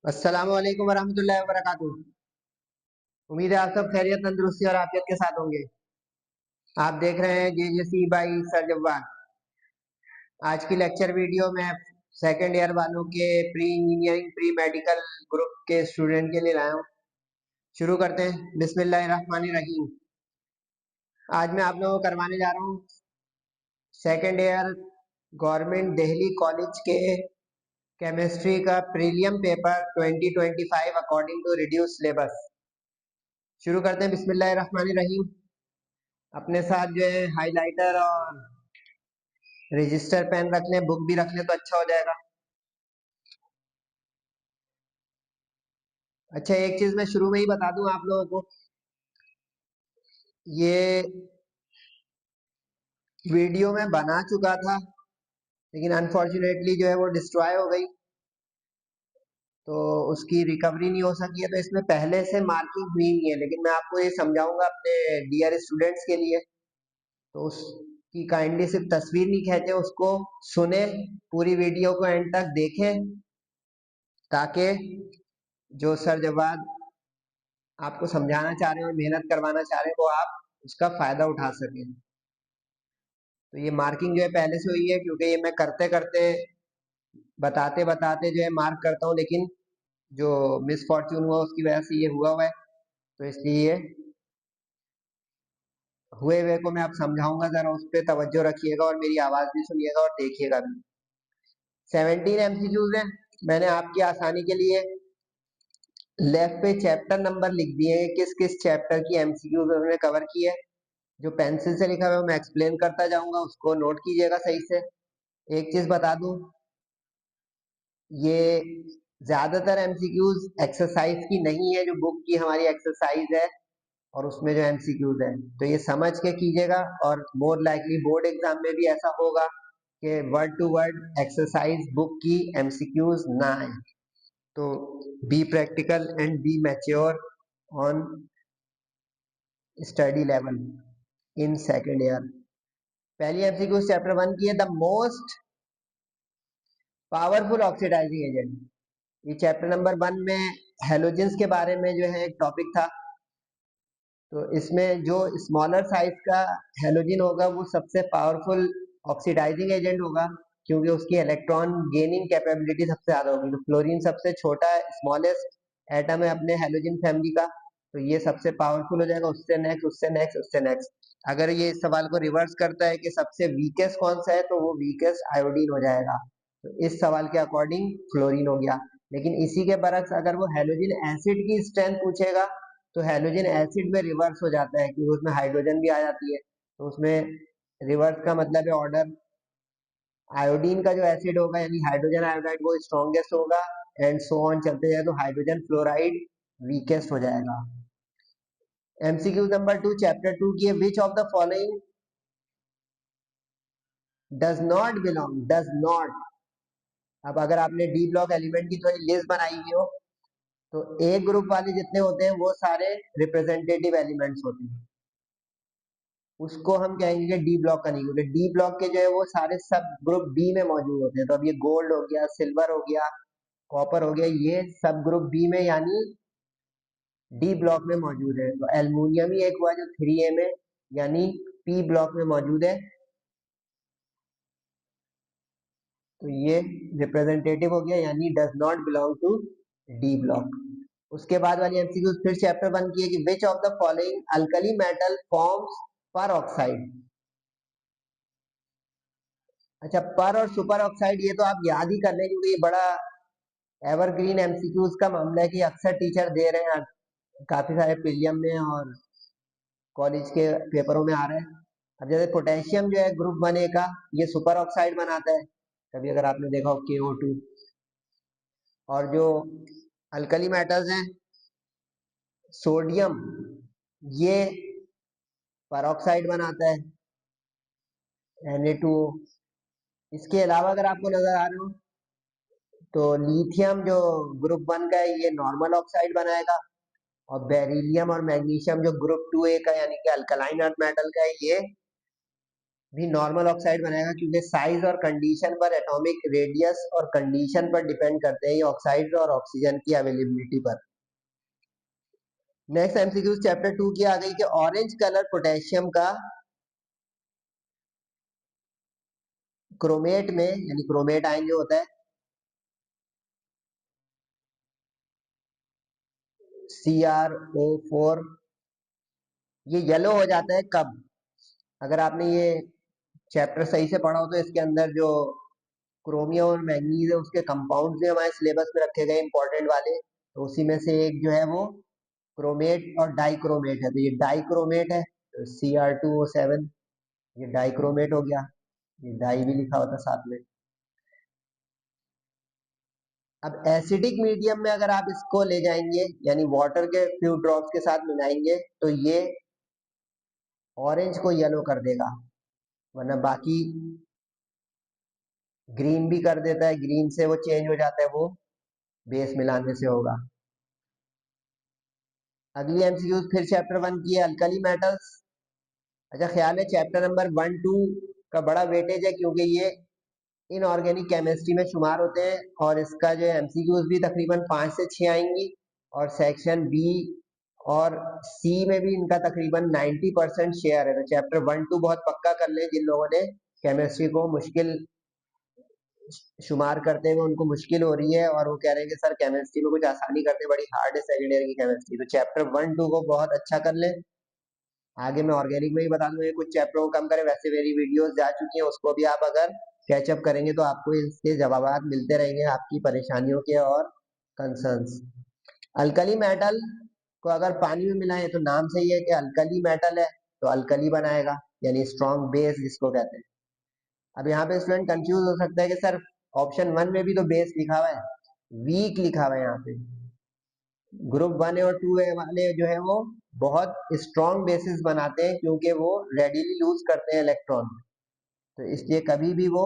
अस्सलाम वालेकुम वरहमतुल्लाहि वबरकातुहू। उम्मीद है आप सब खैरियत तंदुरुस्ती और आफियत के साथ होंगे। आप देख रहे हैं जेजेसी बाई सर जव्वाद। आज की लेक्चर वीडियो में सेकंड ईयर वालों के pre engineering pre medical group के स्टूडेंट के लिए लाया हूँ। शुरू करते हैं, बिस्मिल्लाहिर्रहमानिर्रहीम। आज मैं आप लोगों को करवाने जा रहा हूँ second year government Delhi college के केमिस्ट्री का prelim paper 2025 according to reduce syllabus. शुरू करते हैं, बिस्मिल्लाहिर्रहमानिर्रहीम। अपने साथ जो है हाइलाइटर और रजिस्टर पेन रख लें, बुक भी रख लें तो अच्छा हो जाएगा। अच्छा, एक चीज मैं शुरू में ही बता दूं आप लोगों को, ये वीडियो में बना चुका था लेकिन अनफॉर्चुनेटली जो है वो डिस्ट्रॉय हो गई, तो उसकी रिकवरी नहीं हो सकी है, तो इसमें पहले से मार्किंग हुई नहीं है। लेकिन मैं आपको ये समझाऊंगा अपने डियर स्टूडेंट्स के लिए, तो उसकी काइंडली सिर्फ तस्वीर नहीं खींचे, उसको सुने, पूरी वीडियो को एंड तक देखें, ताकि जो सर जवाब आपको समझाना चाह रहे हैं और मेहनत करवाना चाह रहे हैं वो आप उसका फायदा उठा सकें। तो ये मार्किंग जो है पहले से हुई है, क्योंकि ये मैं करते करते बताते बताते जो है मार्क करता हूँ, लेकिन जो मिस फॉर्च्यून हुआ उसकी वजह से ये हुआ है, तो इसलिए हुए हुए को मैं अब समझाऊंगा, जरा उस पर तवज्जो रखिएगा और मेरी आवाज भी सुनिएगा और देखिएगा भी। 17 एमसीक्यूज हैं। मैंने आपकी आसानी के लिए लेफ्ट पे चैप्टर नंबर लिख दिए हैं, किस किस चैप्टर की एमसीक्यूज उन्होंने कवर की है। जो पेंसिल से लिखा हुआ है मैं एक्सप्लेन करता जाऊंगा, उसको नोट कीजिएगा सही से। एक चीज बता दूं, ये ज्यादातर एमसीक्यूज एक्सरसाइज की नहीं है, जो बुक की हमारी एक्सरसाइज है और उसमें जो एमसीक्यूज है, तो ये समझ के कीजिएगा। और मोर लाइकली बोर्ड एग्जाम में भी ऐसा होगा कि word to word exercise book की एमसीक्यूज ना आए। तो be practical and be mature on study level in second year. पहली एमसीक्यू चैप्टर 1 की है, the most powerful oxidizing agent. ये चैप्टर नंबर 1 में हेलोजेंस के बारे में जो है एक टॉपिक था। तो इसमें जो स्मॉलर साइज का हेलोजन होगा वो सबसे पावरफुल ऑक्सीडाइजिंग एजेंट होगा, क्योंकि उसकी इलेक्ट्रॉन गेनिंग कैपेबिलिटी सबसे ज्यादा होगी। तो फ्लोरीन सबसे छोटा स्मॉलेस्ट एटम है अपने हेलोजन फैमिली का, तो ये सबसे पावरफुल हो जाएगा, उससे नेक्स्ट, उससे नेक्स्ट, उससे नेक्स्ट। अगर ये इस सवाल को रिवर्स करता है कि सबसे वीकेस्ट कौन सा है, तो वो वीकेस्ट आयोडीन हो जाएगा। तो इस सवाल के अकॉर्डिंग फ्लोरीन हो गया। लेकिन इसी के बरक्स अगर वो हेलोजन एसिड की स्ट्रेंथ पूछेगा, तो हेलोजन एसिड में रिवर्स हो जाता है, क्योंकि उसमें हाइड्रोजन भी आ जाती है, तो उसमें रिवर्स का मतलब है ऑर्डर। आयोडीन का जो एसिड होगा यानी हाइड्रोजन आयोडाइड वो स्ट्रॉन्गेस्ट होगा, एंड सो ऑन चलते जाए, तो हाइड्रोजन फ्लोराइड वीकेस्ट हो जाएगा। एमसीक्यू नंबर 2 चैप्टर 2 की है, which of the following does not belong, does not. अब अगर आपने डी ब्लॉक एलिमेंट की थोड़ी लिस्ट बनाई हुई हो, तो ए ग्रुप वाले जितने होते हैं वो सारे रिप्रेजेंटेटिव एलिमेंट्स होते हैं, उसको हम कहेंगे कि डी ब्लॉक का नहीं, क्योंकि डी ब्लॉक के जो है वो सारे सब ग्रुप बी में मौजूद होते हैं। तो अब ये गोल्ड हो गया, सिल्वर हो गया, कॉपर हो गया, ये सब ग्रुप बी में यानी डी ब्लॉक में मौजूद है। तो एल्युमिनियम ही एक हुआ जो 3A में यानी पी ब्लॉक में मौजूद है, तो ये रिप्रेजेंटेटिव हो गया यानी does not belong to D block. उसके बाद वाली एमसीक्यू फिर चैप्टर 1 की है कि which of the following alkali metal forms पर ऑक्साइड। अच्छा, पर और सुपर ऑक्साइड ये तो आप याद ही कर लें, क्योंकि ये बड़ा एवरग्रीन एमसीक्यूज का मामला है कि अक्सर टीचर दे रहे हैं, काफी सारे प्रीलियम में और कॉलेज के पेपरों में आ रहे हैं। अब जैसे पोटेशियम जो है ग्रुप 1A का, ये सुपर ऑक्साइड बनाता है, कभी अगर आपने देखा हो KO2। और जो अल्कली मेटल्स हैं, सोडियम, ये पर ऑक्साइड बनाता है, Na2O। इसके अलावा अगर आपको नजर आ रहे हो, तो लिथियम जो ग्रुप 1 का है ये नॉर्मल ऑक्साइड बनाएगा, और बेरिलियम और मैग्नीशियम जो ग्रुप 2A का यानी कि अल्कलाइन अर्थ मेटल का है, ये भी नॉर्मल ऑक्साइड बनाएगा, क्योंकि साइज और कंडीशन पर, एटॉमिक रेडियस और कंडीशन पर डिपेंड करते हैं ये ऑक्साइड और ऑक्सीजन की अवेलेबिलिटी पर। नेक्स्ट एमसीक्यू चैप्टर 2 की आ गई कि ऑरेंज कलर पोटेशियम का क्रोमेट में, यानी क्रोमेट आयन जो होता है CrO4, ये येलो हो जाता है कब? अगर आपने ये चैप्टर सही से पढ़ा हो तो इसके अंदर जो क्रोमियम और मैंगनीज है उसके कंपाउंड्स भी हमारे सिलेबस में रखे गए इंपॉर्टेंट वाले, तो उसी में से एक जो है वो क्रोमेट और डाइक्रोमेट है। तो ये डाइक्रोमेट है, तो Cr2O7, ये डाइक्रोमेट हो गया, ये डाई भी लिखा होता साथ में। अब एसिडिक मीडियम में अगर आप इसको ले जाएंगे, यानी वाटर के फ्यू ड्रॉप्स के साथ मिलाएंगे, तो ये ऑरेंज को येलो कर देगा, वरना बाकी ग्रीन भी कर देता है, ग्रीन से वो चेंज हो जाता है, वो बेस मिलाने से होगा। अगली एमसीक्यू फिर चैप्टर 1 की है, अल्कली मेटल्स। अच्छा, ख्याल है चैप्टर नंबर 1-2 का बड़ा वेटेज है, क्योंकि ये इनऑर्गेनिक केमिस्ट्री में शुमार होते हैं, और इसका जो एमसीक्यूज भी तकरीबन 5 से 6 आएंगी, और सेक्शन बी और सी में भी इनका तकरीबन 90% शेयर है। तो चैप्टर 1-2 बहुत पक्का कर लें, जिन लोगों ने केमिस्ट्री को मुश्किल शुमार करते हुए उनको मुश्किल हो रही है और वो कह रहे हैं कि सर केमिस्ट्री में कुछ आसानी करते, बड़ी हार्ड है सेकेंड ईयर की केमिस्ट्री, तो चैप्टर 1-2 को बहुत अच्छा कर लें। आगे मैं ऑर्गेनिक में ही बता दूंगा कुछ चैप्टर को कम करें, वैसे मेरी वीडियोस जा चुकी हैं, उसको भी आप अगर कैचअप करेंगे तो आपको इसके जवाब मिलते रहेंगे आपकी परेशानियों के और कंसर्न्स। अल्कली मेटल को अगर पानी में मिलाएं, तो नाम से ही है कि अल्कली मेटल है, तो अल्कली बनाएगा, यानी स्ट्रॉन्ग बेस जिसको कहते हैं। अब यहाँ पे स्टूडेंट कंफ्यूज हो सकता है कि सर ऑप्शन 1 में भी तो बेस लिखा हुआ है, वीक लिखा हुआ है यहाँ पे। ग्रुप 1 और 2 वाले जो है वो बहुत स्ट्रॉन्ग बेसिस बनाते हैं, क्योंकि वो रेडिली लूज करते हैं इलेक्ट्रॉन, तो इसलिए कभी भी वो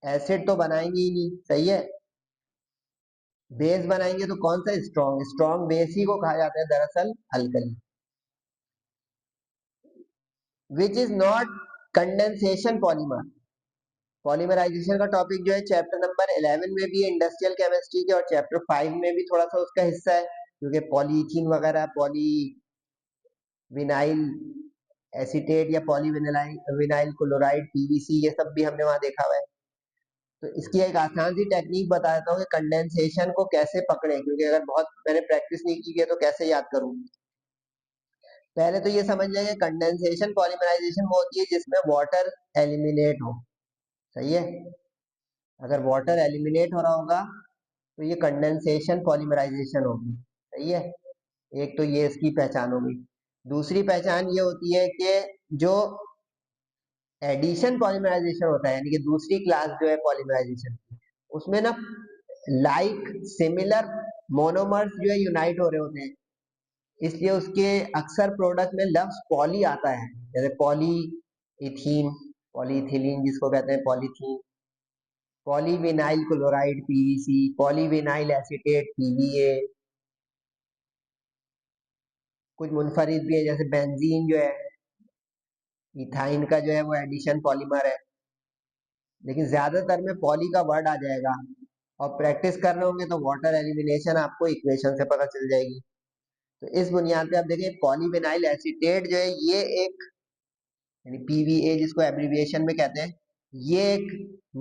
एसिड तो बनाएंगे ही नहीं, सही है। बेस बनाएंगे तो कौन सा स्ट्रॉन्ग, स्ट्रॉन्ग बेस ही को कहा जाता है दरअसल alkali. Which is not condensation polymer. Polymerization का टॉपिक जो है चैप्टर नंबर 11 में भी है इंडस्ट्रियल केमिस्ट्री के, और चैप्टर 5 में भी थोड़ा सा उसका हिस्सा है, क्योंकि पॉलीथीन वगैरह, पॉली विनाइल एसीटेट या पॉलीविनाइल विनाइल क्लोराइड पीवीसी, ये सब भी हमने वहां देखा हुआ है। तो इसकी एक आसान सी टेक्निक बता देता हूँ कि कंडेंसेशन को कैसे पकड़े, क्योंकि अगर बहुत मैंने प्रैक्टिस नहीं की है तो कैसे याद करूँ। पहले तो ये समझ लेंगे कंडेंसेशन पॉलीमराइजेशन वो होती है जिसमें वाटर एलिमिनेट हो, सही है। अगर वाटर एलिमिनेट हो रहा होगा तो ये कंडेंसेशन पॉलीमराइजेशन होगी, सही है। एक तो ये इसकी पहचान होगी। दूसरी पहचान ये होती है कि जो एडिशन पॉलीमराइजेशन होता है, यानी कि दूसरी क्लास जो है पॉलीमराइजेशन, उसमें ना लाइक सिमिलर मोनोमर्स जो है यूनाइट हो रहे होते हैं, इसलिए उसके अक्सर प्रोडक्ट में लफ्ज पॉली आता है, जैसे पॉली इथीन, पॉलीइथिलीन जिसको कहते हैं, polythene, polyvinyl chloride PVC, polyvinyl acetate PVA. कुछ मुनफरिद भी है, जैसे बेंजीन जो है इथाइन का जो है वो एडिशन पॉलीमर है, लेकिन ज्यादातर में पॉली का वर्ड आ जाएगा, और प्रैक्टिस कर रहे होंगे तो वाटर एलिमिनेशन आपको इक्वेशन से पता चल जाएगी। तो इस बुनियाद पे आप देखें पॉलीविनाइल एसीटेट जो है ये एक, यानी पीवीए जिसको एब्रिविएशन में कहते हैं, ये एक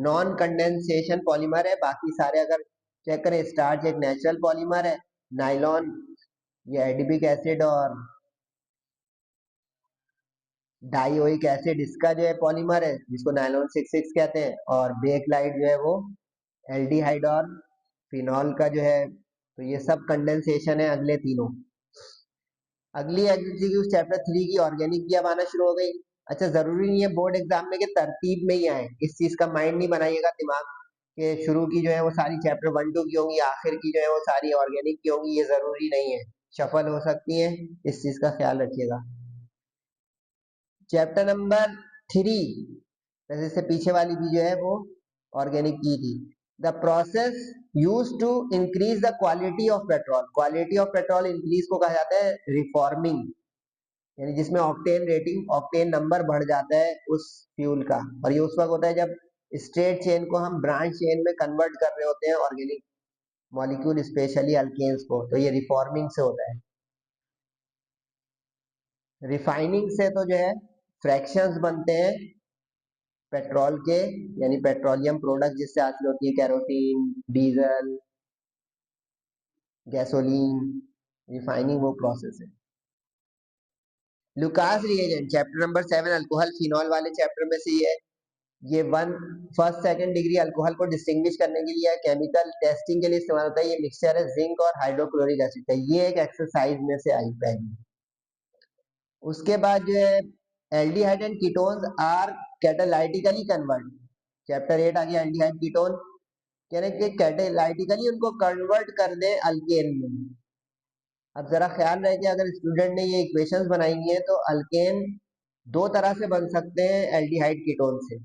नॉन कंडेंसेशन पॉलीमर है। बाकी सारे अगर चेक करें, स्टार्च एक नेचुरल पॉलीमर है, नाइलॉन ये एडिबिक एसिड और डाइओइक एसिड इसका जो है पॉलीमर है जिसको नाइलॉन 6,6 कहते हैं, और बेकलाइट जो है वो एल्डिहाइड और फिनॉल का जो है, तो ये सब कंडेंसेशन है अगले तीनों। अगली एमसीक्यू चैप्टर 3 की ऑर्गेनिक की अब आना शुरू हो गई। अच्छा, जरूरी नहीं है बोर्ड एग्जाम में कि तरतीब में ही आए, इस चीज का माइंड नहीं बनाइएगा दिमाग के शुरू की जो है वो सारी चैप्टर 1-2 की होंगी, आखिर की जो है वो सारी ऑर्गेनिक की होंगी, ये जरूरी नहीं है, शफल हो सकती है, इस चीज का ख्याल रखिएगा। चैप्टर नंबर 3, वैसे इससे पीछे वाली भी जो है वो ऑर्गेनिक की थी। The process use to increase the quality of petrol. Quality of petrol increase को कहा जाता है रिफॉर्मिंग, यानी जिसमें ऑक्टेन रेटिंग, ऑक्टेन नंबर बढ़ जाता है उस फ्यूल का। और ये उस वक्त होता है जब स्ट्रेट चेन को हम ब्रांच चेन में कन्वर्ट कर रहे होते हैं ऑर्गेनिक मॉलिक्यूल, स्पेशली अल्केन्स को, तो ये रिफॉर्मिंग से होता है। रिफाइनिंग से तो जो है फ्रैक्शंस बनते हैं पेट्रोल के, यानी पेट्रोलियम प्रोडक्ट जिससे हासिल होती है कैरोसिन, डीजल, गैसोलीन। रिफाइनिंग वो प्रोसेस है। Lucas reagent chapter number 7 alcohol phenol वाले चैप्टर में से ये one first second degree alcohol को डिस्टिंग्विश करने के लिए केमिकल टेस्टिंग के लिए इस्तेमाल होता है। ये मिक्सचर है जिंक और हाइड्रोक्लोरिक एसिड का। ये एक एक्सरसाइज में से आई पहली। उसके बाद जो है aldehyde and ketones are catalytically convert. Chapter 8 आ गया एल्डिहाइड कीटोन, कह रहे कि कैटालाइटिकली उनको कन्वर्ट कर दे अल्केन में। अब जरा ख्याल रहे कि अगर स्टूडेंट ने ये इक्वेशंस बनाई है तो अल्केन दो तरह से बन सकते हैं एल्डिहाइड कीटोन से।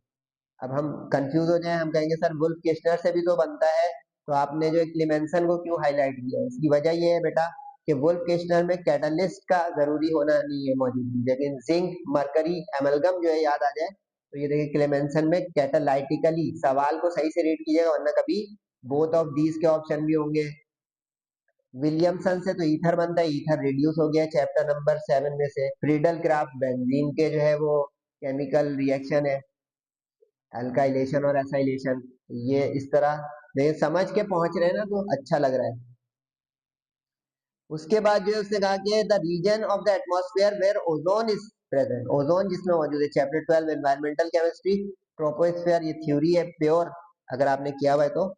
अब हम कंफ्यूज हो जाए, हम कहेंगे सर वुल्फ किस्टनर से भी तो बनता है, तो आपने जो क्लेमेंसन को क्यों हाईलाइट किया है? इसकी वजह ये है बेटा कि वुल्फ किस्टनर में कैटलिस्ट का जरूरी होना नहीं है मौजूदगी, लेकिन जिंक मरकरी एमलगम जो है याद आ जाए तो ये देखिए क्लेमेंसन में कैटालाइटिकली। सवाल को सही से रीड कीजिएगा वरना कभी बोथ ऑफ दीज के ऑप्शन भी होंगे। विलियमसन से तो ईथर बनता है, ईथर रिड्यूस हो गया चैप्टर नंबर 7 में से। फ्रीडल क्राफ्ट बेंजीन के जो है वो केमिकल रिएक्शन है, अल्काइलेशन और एसाइलेशन। ये इस तरह देखिए समझ के पहुंच रहे हैं ना तो अच्छा लग रहा है। उसके बाद जो है उसने कहा कि the region of the atmosphere where ozone is present, ozone जिसमें मौजूद है। चैप्टर 12 एनवायरमेंटल केमिस्ट्री ट्रोपोस्फेयर, ये थ्योरी है प्योर अगर आपने किया हुआ है तो।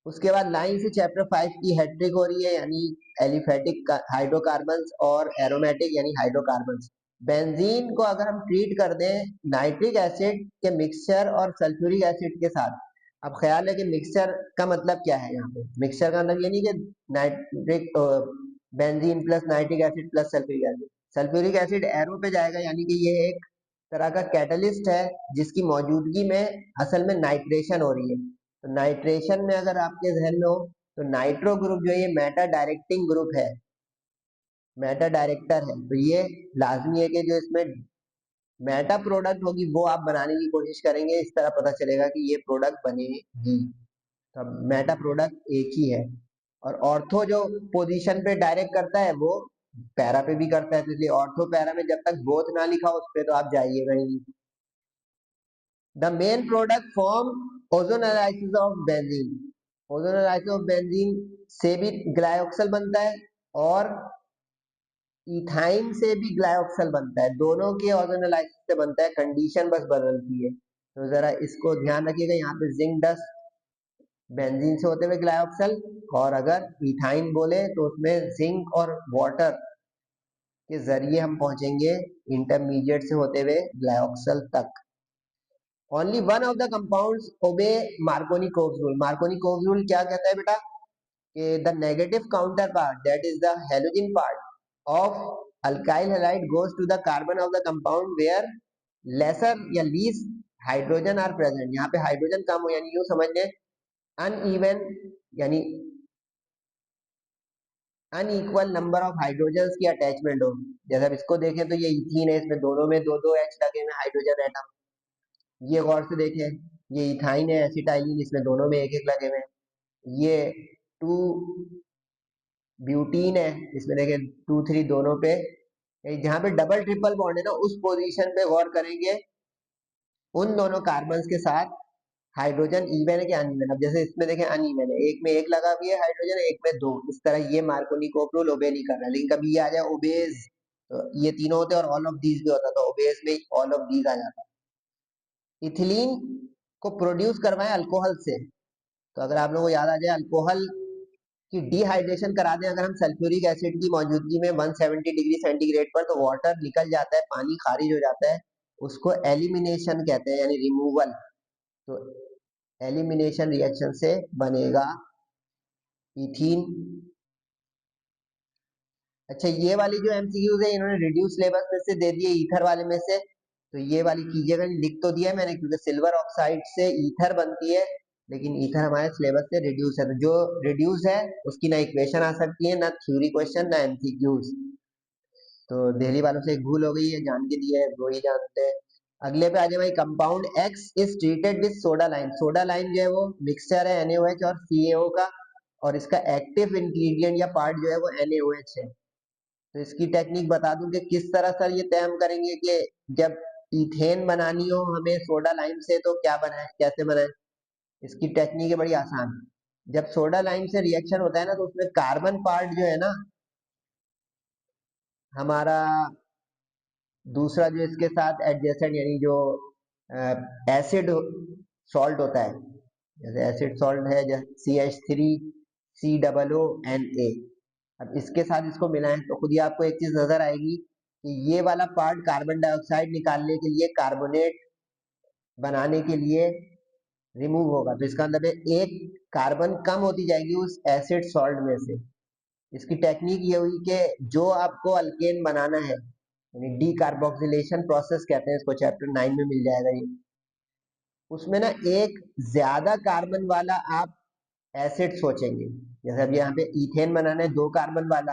उसके बाद लाइन से चैप्टर 5 की हैट्रिक हो रही है, यानी एलिफेटिक हाइड्रोकार्बन्स और एरोमेटिक यानी हाइड्रोकार्बन्स। बेंजीन को अगर हम ट्रीट कर दें नाइट्रिक एसिड के मिक्सचर और सल्फ्यूरिक एसिड के साथ। अब ख्याल है कि मिक्सचर का मतलब क्या है यहाँ पे? मिक्सचर का मतलब ये नहीं कि nitric benzene plus nitric acid plus sulphuric acid. Sulphuric acid arrow पे जाएगा, यानी कि ये एक तरह का कैटलिस्ट है जिसकी मौजूदगी में असल में नाइट्रेशन हो रही है। तो नाइट्रेशन में अगर आपके जहन में हो तो नाइट्रो ग्रुप जो है ये मेटा डायरेक्टिंग ग्रुप है, मेटा डायरेक्टर है। तो ये लाजमी है कि जो इसमें मेटा प्रोडक्ट होगी वो आप बनाने की कोशिश करेंगे, इस तरह पता चलेगा कि ये प्रोडक्ट बनेगी। तो अब मेटा प्रोडक्ट एक ही है। और ऑर्थो जो पोजीशन पे डायरेक्ट करता है वो पैरा पे भी करता है, तो इसलिए ऑर्थो पैरा में जब तक बोथ ना लिखा हो उस पे तो आप जाइएगा ही नहीं। The main product form ozone analysis of benzene. Ozone analysis of benzene से भी ग्लाइऑक्सल बनता है और इथाइन से भी ग्लाइऑक्सल बनता है। दोनों के ओजोन एनालिसिस से बनता है, कंडीशन बस बदलती है। तो जरा इसको ध्यान रखिएगा, यहाँ पे जिंक डस्ट बेंजीन से होते हुए ग्लाइऑक्सल, और अगर इथाइन बोले तो उसमें जिंक और वाटर के जरिए हम पहुंचेंगे इंटरमीडिएट से होते हुए ग्लाइऑक्सल तक। Only one of the compounds obey Markovnikov's rule. मार्कोनी-कोव्स rule क्या कहता है बेटा कि the negative counter part that is the halogen part of alkyl halide goes to the carbon of the compound where lesser या least hydrogen are present. यहाँ पे hydrogen कम हो, यानी यूं समझ लें अनइवन यानी अनइक्वल नंबर ऑफ हाइड्रोजन की अटैचमेंट हो। जैसे अब इसको देखें तो ये इथीन है, इसमें दोनों में दो दो एच लगे हुए हाइड्रोजन एटम। ये गौर से देखें, ये इथाइन है एसिटाइलिन, इसमें दोनों में एक एक लगे हुए हैं। ये टू ब्यूटीन है, इसमें देखें 2 3 दोनों पे। जहाँ पे डबल ट्रिपल बॉन्ड है ना उस पोजीशन पे गौर करेंगे उन दोनों कार्बन के साथ हाइड्रोजन इवन है कि अनइवन। अब जैसे इसमें देखें अनइवन है, एक में एक लगा हुआ है हाइड्रोजन, एक में दो। इस तरह ये मार्कोनी-कोव रूल ओबे नहीं कर रहा है। लेकिन कभी ये आ जाए ओबेज तो ये तीनों होते और ऑल ऑफ दीज भी होता, तो ओबेज में ऑल ऑफ दीज आ जाता। इथिलीन को प्रोड्यूस करवाएं अल्कोहल से। तो अगर आप लोगों को याद आ जाए अल्कोहल की डिहाइड्रेशन करा दें अगर हम सल्फ्यूरिक एसिड की मौजूदगी में 170 डिग्री सेंटीग्रेड पर, तो वाटर निकल जाता है, पानी खारिज हो जाता है। उसको एलिमिनेशन कहते हैं यानी रिमूवल। तो एलिमिनेशन रिएक्शन से बनेगा इथीन। अच्छा ये वाली जो एमसीक्यूज है इन्होंने रिड्यूस सिलेबस में से दे दिए ईथर वाले में से, तो ये वाली कीजिएगा, लिख तो दिया है मैंने क्योंकि सिल्वर ऑक्साइड से ईथर बनती है, लेकिन ईथर हमारे सिलेबस से रिड्यूस है। तो जो रिड्यूस है उसकी ना इक्वेशन आ सकती है, ना थ्योरी क्वेश्चन, ना एमसीक्यूज। तो दिल्ली वालों से एक भूल हो गई है, जान के दिया है, वो ही जानते हैं। अगले पे आ जाए भाई, compound x is treated with soda lime. Soda lime जो है वो मिक्सचर है NaOH और CaO का, और इसका एक्टिव इंग्रेडिएंट या पार्ट जो है वो NaOH है। तो इसकी टेक्निक बता दूं कि किस तरह सर ये तय हम करेंगे कि जब इथेन बनानी हो हमें सोडा लाइम से तो क्या बनाए, कैसे बनाए। इसकी टेक्निक है बड़ी आसान। जब सोडा लाइम से रिएक्शन होता है ना, तो उसमें कार्बन पार्ट जो है ना हमारा, दूसरा जो इसके साथ एडजेसेंट यानी जो एसिड सॉल्ट होता है, जैसे एसिड सॉल्ट है जैसे CH3COO Na, अब इसके साथ इसको मिलाएं तो खुद ही आपको एक चीज नजर आएगी कि ये वाला पार्ट कार्बन डाइऑक्साइड निकालने के लिए, कार्बोनेट बनाने के लिए रिमूव होगा। तो इसका मतलब है एक कार्बन कम होती जाएगी उस एसिड सॉल्ट में से। इसकी टेक्निक ये हुई कि जो आपको अल्केन बनाना है, यानी डी कार्बोक्सिलेशन प्रोसेस कहते हैं इसको, चैप्टर 9 में मिल जाएगा ये। उसमें ना एक ज्यादा कार्बन वाला आप एसिड सोचेंगे। जैसे अब यहाँ पे इथेन बनाना है 2 कार्बन वाला,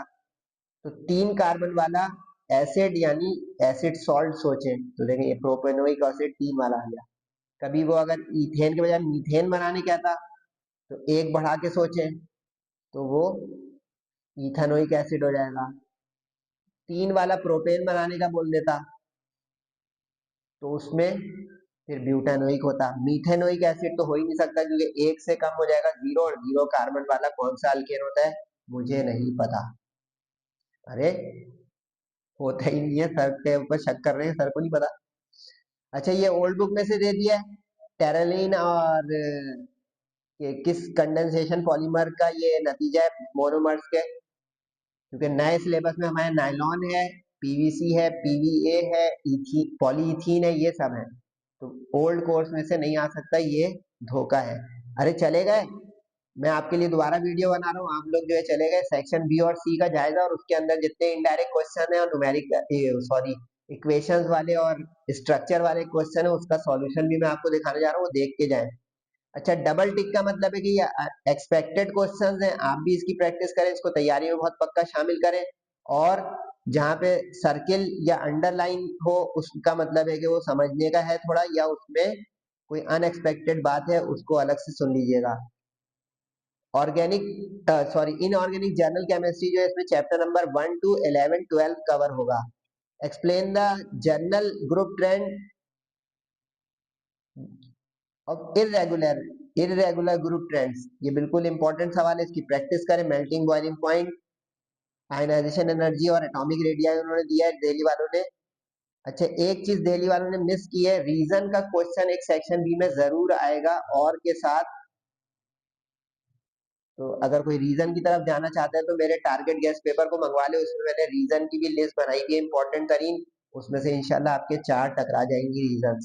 तो 3 कार्बन वाला एसिड यानी एसिड सॉल्ट सोचें, तो देखें ये प्रोपेनोइक एसिड 3 वाला आ गया। कभी वो अगर इथेन के बजाय मीथेन बनाने कहता तो एक बढ़ा के सोचें, तो वो इथेनोइक एसिड हो जाएगा। 3 वाला प्रोपेन बनाने का बोल देता तो उसमें फिर ब्यूटानोइक होता। मीथेनोइक एसिड तो हो ही नहीं सकता क्योंकि एक से कम हो जाएगा 0, और 0 कार्बन वाला कौन सा अल्केन होता है मुझे नहीं पता। अरे होता ही नहीं है, सर के ऊपर शक कर रहे हैं, सर को नहीं पता। अच्छा ये ओल्ड बुक में से दे दिया है, टेरेलिन और किस कंडेंसेशन पॉलीमर का ये नतीजा है मोनोमर्स के, क्योंकि नए सिलेबस में हमारे नायलॉन है, PVC है, PVA है, पॉलीइथीन है, ये सब है। तो ओल्ड कोर्स में से नहीं आ सकता, ये धोखा है। अरे चले गए, मैं आपके लिए दोबारा वीडियो बना रहा हूँ, आप लोग जो है चले गए सेक्शन बी और सी का जायजा, और उसके अंदर जितने इनडायरेक्ट क्वेश्चन है और न्यूमेरिक सॉरी इक्वेशंस वाले और स्ट्रक्चर वाले क्वेश्चन है, उसका सॉल्यूशन भी मैं आपको दिखाने जा रहा हूँ, वो देख के जाएं। अच्छा डबल टिक का मतलब है कि ये एक्सपेक्टेड क्वेश्चंस हैं, आप भी इसकी प्रैक्टिस करें, इसको तैयारी में बहुत पक्का शामिल करें। और जहाँ पे सर्किल या अंडरलाइन हो उसका मतलब है कि वो समझने का है थोड़ा, या उसमें कोई अनएक्सपेक्टेड बात है उसको अलग से सुन लीजिएगा। Organic sorry inorganic general chemistry जो है इसमें चैप्टर नंबर 1 to 11 12 कवर होगा। Explain the general group trend of irregular group trends, ये बिल्कुल इंपॉर्टेंट सवाल है, इसकी प्रैक्टिस करें। Melting boiling point, ionization energy और एटॉमिक रेडियस उन्होंने दिया है दिल्ली वालों ने। अच्छा एक चीज दिल्ली वालों ने मिस की है, रीजन का क्वेश्चन एक सेक्शन बी में जरूर आएगा और के साथ। तो अगर कोई रीजन की तरफ जाना चाहते हैं तो मेरे टारगेट गेस्ट पेपर को मंगवा ले, उसमें मैंने रीजन की भी लिस्ट बनाई हुई है इंपॉर्टेंट तरीन, उसमें से इंशाल्लाह आपके 4 टकरा जाएंगी रीजन।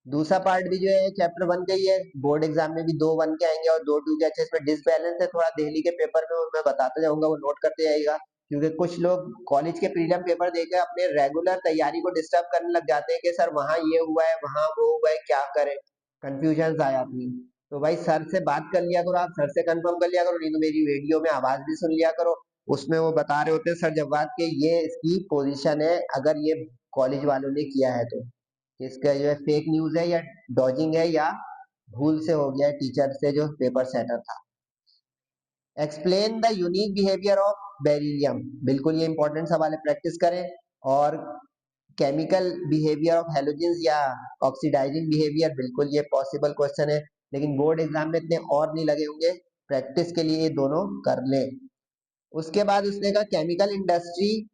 दूसरा पार्ट भी जो है चैप्टर 1 का ही है, बोर्ड एग्जाम में भी 2 1 के आएंगे और 2 2 के। अच्छा इसमें डिसबैलेंस है थोड़ा दिल्ली के पेपर में, मैं बताता जाऊंगा, वो नोट करते जाइएगा, क्योंकि कुछ लोग कॉलेज के प्रीलिम पेपर देकर अपने रेगुलर तैयारी को डिस्टर्ब करने लग जाते हैं कि सर वहां ये हुआ है, वहां वो हुआ है, क्या करें, कंफ्यूजन आ जाती है। तो भाई सर से बात कर लिया करो, आप सर से कंफर्म कर लिया करो, नहीं तो मेरी वीडियो में आवाज भी सुन लिया करो, उसमें वो बता रहे होते हैं सर जवाब के ये इसकी पोजीशन है अगर ये कॉलेज वालों ने किया है तो। इसका जो है फेक न्यूज है या डॉजिंग है या भूल से हो गया है टीचर से जो पेपर सेटर था। Explain the unique behaviour of beryllium, बिल्कुल ये इंपॉर्टेंट सवाल है, प्रैक्टिस करें। और केमिकल बिहेवियर ऑफ हेलोजेंस या ऑक्सीडाइजिंग बिहेवियर, बिल्कुल ये पॉसिबल क्वेश्चन है, लेकिन बोर्ड एग्जाम में इतने और नहीं लगे होंगे, प्रैक्टिस के लिए ये दोनों कर लें। उसके बाद उसने कहा केमिकल इंडस्ट्री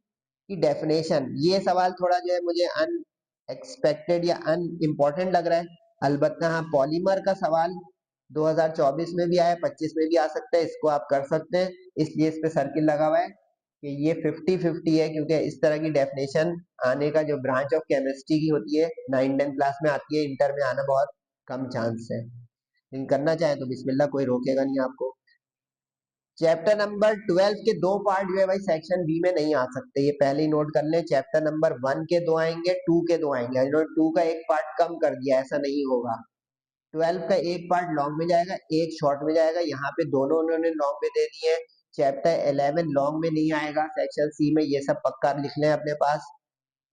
की डेफिनेशन, ये सवाल थोड़ा जो है मुझे अनएक्सपेक्टेड या अनइम्पोर्टेंट लग रहा है। अलबत्ता हाँ पॉलीमर का सवाल 2024 में भी आया, 25 में भी आ सकता है, इसको आप कर सकते हैं, इसलिए इस पे सर्किल लगा हुआ है कि ये 50-50 है, क्योंकि इस तरह की डेफिनेशन आने का जो ब्रांच ऑफ केमिस्ट्री की होती है 9-10 क्लास में आती है, इंटर में आना बहुत कम चांस है, लेकिन करना चाहे तो बिस्मिल्लाह, कोई रोकेगा नहीं आपको। चैप्टर नंबर 12 के 2 पार्ट जो है भाई सेक्शन बी में नहीं आ सकते, ये पहले ही नोट कर लें। चैप्टर नंबर 1 के 2 आएंगे, 2 के 2 आएंगे, इन्होंने 2 का एक पार्ट कम कर दिया, ऐसा नहीं होगा। 12 का एक पार्ट लॉन्ग में जाएगा, एक शॉर्ट में जाएगा, यहाँ पे दोनों उन्होंने लॉन्ग में दे दिए हैं। चैप्टर 11 लॉन्ग में नहीं आएगा, सेक्शन सी में ये सब पक्का लिखना है अपने पास,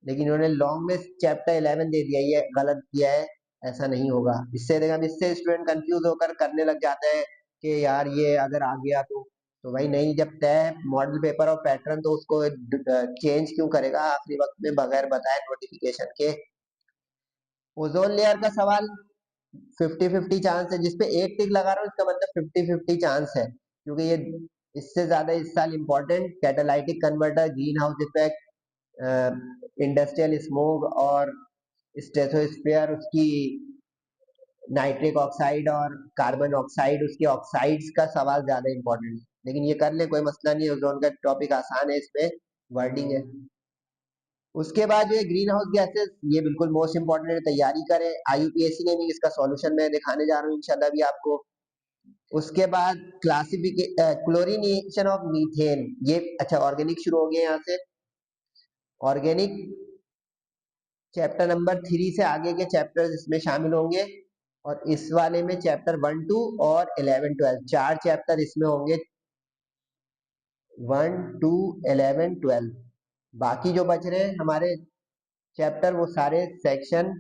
लेकिन इन्होंने लॉन्ग में चैप्टर 11 दे दिया, ये गलत किया है, ऐसा नहीं होगा। इससे देखा, इससे स्टूडेंट कंफ्यूज होकर करने लग जाते हैं कि यार ये अगर आ गया तो भाई नहीं, जब तय मॉडल पेपर और पैटर्न तो उसको चेंज क्यों करेगा आखिरी वक्त में बगैर बताए नोटिफिकेशन के। ओजोन लेयर का सवाल 50-50 चांस है, जिसपे एक टिक लगा रहा हूँ इसका मतलब 50-50 चांस है, क्योंकि ये इससे ज्यादा इस साल important catalytic converter, green house effect, industrial smoke और स्ट्रेटोस्फेयर, उसकी नाइट्रिक ऑक्साइड और कार्बन ऑक्साइड, उसके ऑक्साइड्स का सवाल ज्यादा इंपॉर्टेंट है, लेकिन ये कर ले कोई मसला नहीं है, ओजोन का टॉपिक आसान है, इसमें वर्डिंग है। उसके बाद जो है ग्रीन हाउस गैसेस, ये बिल्कुल मोस्ट इंपॉर्टेंट है, तैयारी करें, आईयूपीएसी ने भी इसका सॉल्यूशन मैं दिखाने जा रहा हूँ इंशाल्लाह भी आपको। उसके बाद क्लोरीनेशन ऑफ मीथेन, ये अच्छा ऑर्गेनिक शुरू हो गया यहाँ से। ऑर्गेनिक चैप्टर नंबर 3 से आगे के चैप्टर इसमें शामिल होंगे, और इस वाले में चैप्टर 1-2 और 11-12 चार चैप्टर इसमें होंगे, 1-2 11-12। बाकी जो बच रहे हैं हमारे चैप्टर वो सारे सेक्शन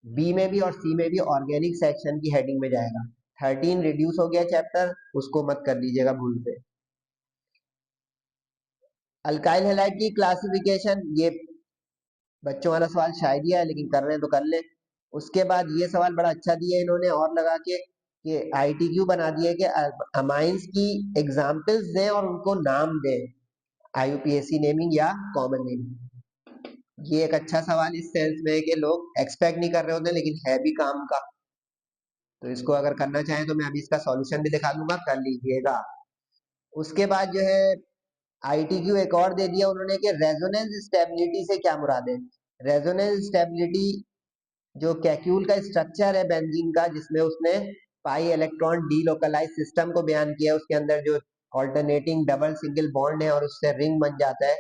बी में भी और सी में भी ऑर्गेनिक सेक्शन की हेडिंग में जाएगा। 13 रिड्यूस हो गया चैप्टर, उसको मत कर लीजिएगा भूल से। अल्काइल हैलाइड की क्लासिफिकेशन, ये बच्चों वाला सवाल शायद ही है, लेकिन कर रहे हैं तो कर ले। उसके बाद ये सवाल बड़ा अच्छा दिया इन्होंने और लगा के कि आईटीक्यू बना दिए कि अमाइंस की एग्जाम्पल्स दें और उनको नाम दें, आईयूपीएसी नेमिंग या कॉमन नेमिंग। ये एक अच्छा सवाल इस सेंस में है कि लोग एक्सपेक्ट नहीं कर रहे होते लेकिन है भी काम का, तो इसको अगर करना चाहें तो मैं अभी इसका सॉल्यूशन भी दिखा दूंगा, कर लीजिएगा। उसके बाद जो है आईटीक्यू एक और दे दिया उन्होंने कि रेजोनेंस स्टेबिलिटी से क्या मुराद है। रेजोनेंस स्टेबिलिटी जो कैक्यूल का स्ट्रक्चर है बेंजीन का, जिसमें उसने पाई इलेक्ट्रॉन डीलोकलाइज सिस्टम को बयान किया है, उसके अंदर जो ऑल्टरनेटिंग डबल सिंगल बॉन्ड है और उससे रिंग बन जाता है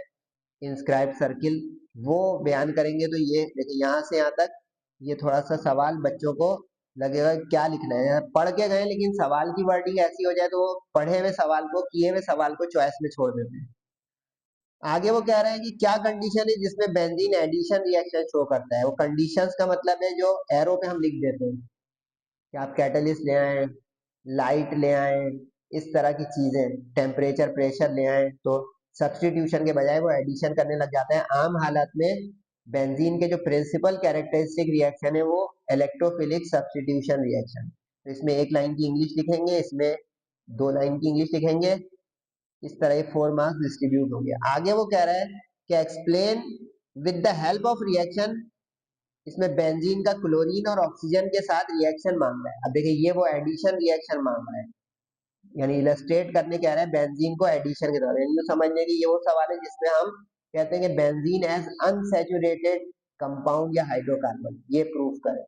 इंस्क्राइब सर्किल, वो बयान करेंगे। तो ये देखिए यहाँ से यहाँ तक ये थोड़ा सा सवाल बच्चों को लगेगा क्या लिखना है, पढ़ के गए लेकिन सवाल की वर्डिंग ऐसी हो जाए तो वो पढ़े हुए सवाल को, किए हुए सवाल को चॉइस में छोड़ देते हैं। आगे वो कह रहे हैं कि क्या कंडीशन है जिसमें बेंजीन एडिशन रिएक्शन शो करता है। वो कंडीशंस का मतलब है जो एरो पे हम लिख देते हैं कि आप कैटलिस्ट ले आए, लाइट ले आए, इस तरह की चीजें, टेम्परेचर प्रेशर ले आए, तो सब्सटीट्यूशन के बजाय वो एडिशन करने लग जाता है। आम हालत में बेंजीन के जो प्रिंसिपल कैरेक्टरिस्टिक रिएक्शन है वो इलेक्ट्रोफिलिक सब्सटीट्यूशन रिएक्शन। तो इसमें एक लाइन की इंग्लिश लिखेंगे, इसमें 2 लाइन की इंग्लिश लिखेंगे, इस तरह 4 मार्क्स डिस्ट्रीब्यूट हो गया। आगे वो कह रहा है कि explain with the help of reaction, इसमें बेंजीन का क्लोरीन और ऑक्सीजन के साथ रिएक्शन मांग रहा है। अब देखिए ये वो एडिशन रिएक्शन मांग रहा है, यानी इलस्ट्रेट करने कह रहा है बेंजीन को एडिशन के द्वारा, यानी समझने की ये वो सवाल है जिसमें हम कहते हैं कि बेंजीन एज अनसैचुरेटेड कंपाउंड या हाइड्रोकार्बन, ये प्रूफ करें,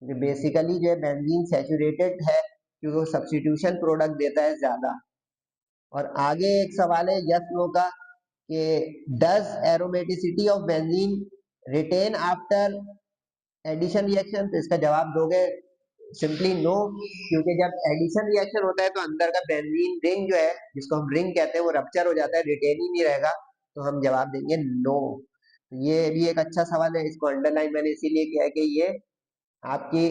क्योंकि बेसिकली जो है बेंजीन सैचुरेटेड है क्योंकि वो सब्स्टिट्यूशन प्रोडक्ट देता है ज्यादा। और आगे एक सवाल है यस नो का कि does aromaticity of benzene retain after addition reaction, तो इसका जवाब दोगे सिंपली नो, क्योंकि जब एडिशन रिएक्शन होता है तो अंदर का बेंजीन रिंग जो है, जिसको हम रिंग कहते हैं, वो रप्चर हो जाता है, रिटेन ही नहीं रहेगा, तो हम जवाब देंगे नो। ये भी एक अच्छा सवाल है, इसको अंडरलाइन मैंने इसीलिए किया है कि ये आपकी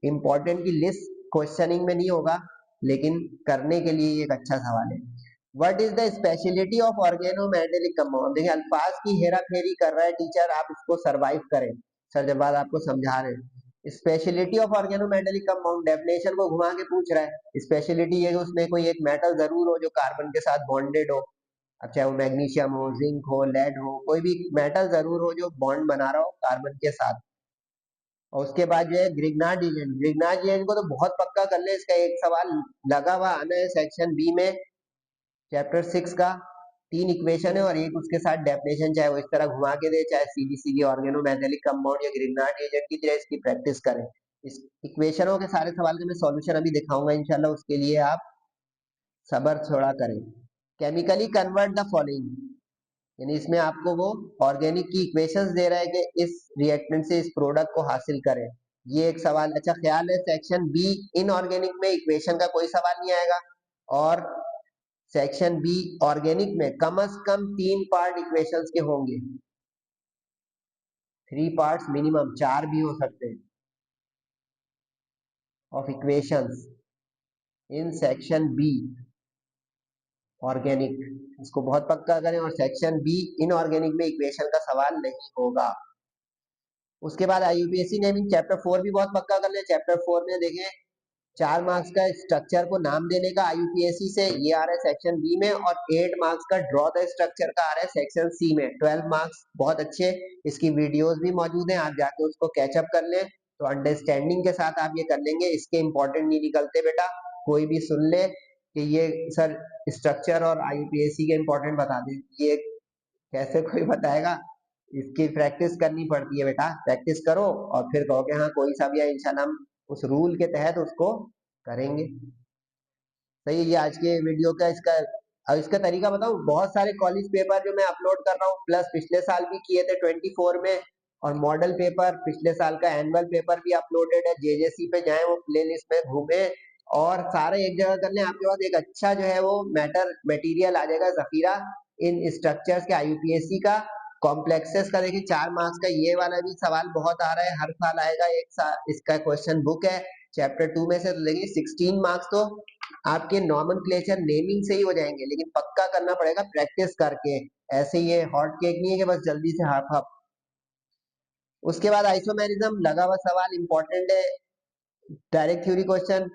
इंपॉर्टेंट की लिस्ट क्वेश्चनिंग में नहीं होगा, लेकिन करने के लिए ये एक अच्छा सवाल है। What is the speciality of organometallic compound. देखिए अल्फाज की हेरा फेरी कर रहा है टीचर, आप इसको सरवाइव करें, सर जब बात आपको समझा रहे हैं। Speciality of organometallic compound, definition को घुमा के पूछ रहा है। स्पेशलिटी ये उसमें कोई एक मेटल जरूर हो जो कार्बन के साथ बॉन्डेड हो, अब चाहे वो मैग्नीशियम हो, जिंक हो, लेड हो, कोई भी मेटल जरूर हो जो बॉन्ड बना रहा हो कार्बन के साथ। और उसके बाद जो है ग्रिग्नार्ड रीजन, ग्रिग्नार्ड रीजन को तो बहुत पक्का कर ले, इसका एक सवाल लगा हुआ आना है सेक्शन बी में चैप्टर 6 का। 3 इक्वेशन है और एक उसके साथ डेफिनेशन, चाहे वो इस तरह घुमा के दे, चाहे सीधी सीधी ऑर्गेनोमेटेलिक कंपाउंड या ग्रिग्नार्ड रीजन की तरह इसकी प्रैक्टिस करें। इस इक्वेशनों के सारे सवाल का मैं सॉल्यूशन अभी दिखाऊंगा इंशाल्लाह, उसके लिए आप सबर थोड़ा करें। केमिकली कन्वर्ट द फॉलोइंग, यानी इसमें आपको वो ऑर्गेनिक की इक्वेशंस दे रहा है कि इस रिएक्टेंट से इस प्रोडक्ट को हासिल करें, ये एक सवाल। अच्छा ख्याल है सेक्शन बी इनऑर्गेनिक में इक्वेशन का कोई सवाल नहीं आएगा, और सेक्शन बी ऑर्गेनिक में कम से कम 3 पार्ट इक्वेशंस के होंगे, 3 पार्ट्स मिनिमम, 4 भी हो सकते हैं, of equations in section B organic. इसको बहुत पक्का करें, और सेक्शन बी इनऑर्गेनिक में इक्वेशन का सवाल नहीं होगा। उसके बाद आईयूपीएससी नेमिंग चैप्टर 4 भी बहुत पक्का कर ले। चैप्टर 4 में देखें 4 मार्क्स का स्ट्रक्चर को नाम देने का आईयूपीएससी से, ये आ रहा है सेक्शन बी में, और 8 मार्क्स का ड्रॉ द स्ट्रक्चर का आ रहा है सेक्शन सी में। 12 मार्क्स बहुत अच्छे, इसकी वीडियोस भी मौजूद हैं, आप जाके उसको कैचअप कर लें, तो अंडरस्टैंडिंग के साथ आप ये कर लेंगे। इसके इंपॉर्टेंट नहीं निकलते बेटा, कोई भी सुन ले कि ये सर स्ट्रक्चर और आईयूपीएससी के इंपॉर्टेंट बता दें, ये कैसे कोई बताएगा। इसकी प्रैक्टिस करनी पड़ती है बेटा, प्रैक्टिस करो और फिर कहोगे हाँ कोई सा भी है, इंशाल्लाह हम उस रूल के तहत उसको करेंगे। सही है, ये आज के वीडियो का इसका। अब इसका तरीका बताऊं, बहुत सारे कॉलेज पेपर जो मैं अपलोड कर रहा हूँ, प्लस पिछले साल भी किए थे 24 में, और मॉडल पेपर पिछले साल का एनुअल पेपर भी अपलोडेड है। जेजेसी पे जाएं, वो प्लेलिस्ट में घूमे और सारे एक जगह कर लें, आपके पास एक अच्छा जो है वो मटेरियल आ जाएगा, जखीरा इन स्ट्रक्चर्स के आईयूपीएससी का। कॉम्प्लेक्सेस का देखिए 4 मार्क्स का ये वाला भी सवाल बहुत आ रहा है, हर साल आएगा, एक साल इसका क्वेश्चन बुक है चैप्टर 2 में से। तो देखिए 16 मार्क्स तो आपके नॉमेनक्लेचर नेमिंग से ही हो जाएंगे, लेकिन पक्का करना पड़ेगा प्रैक्टिस करके। ऐसे ये हॉट केक नहीं है कि बस जल्दी से हाफ हाफ। उसके बाद आइसोमेरिज्म लगा हुआ सवाल इंपॉर्टेंट है, डायरेक्ट थ्योरी क्वेश्चन,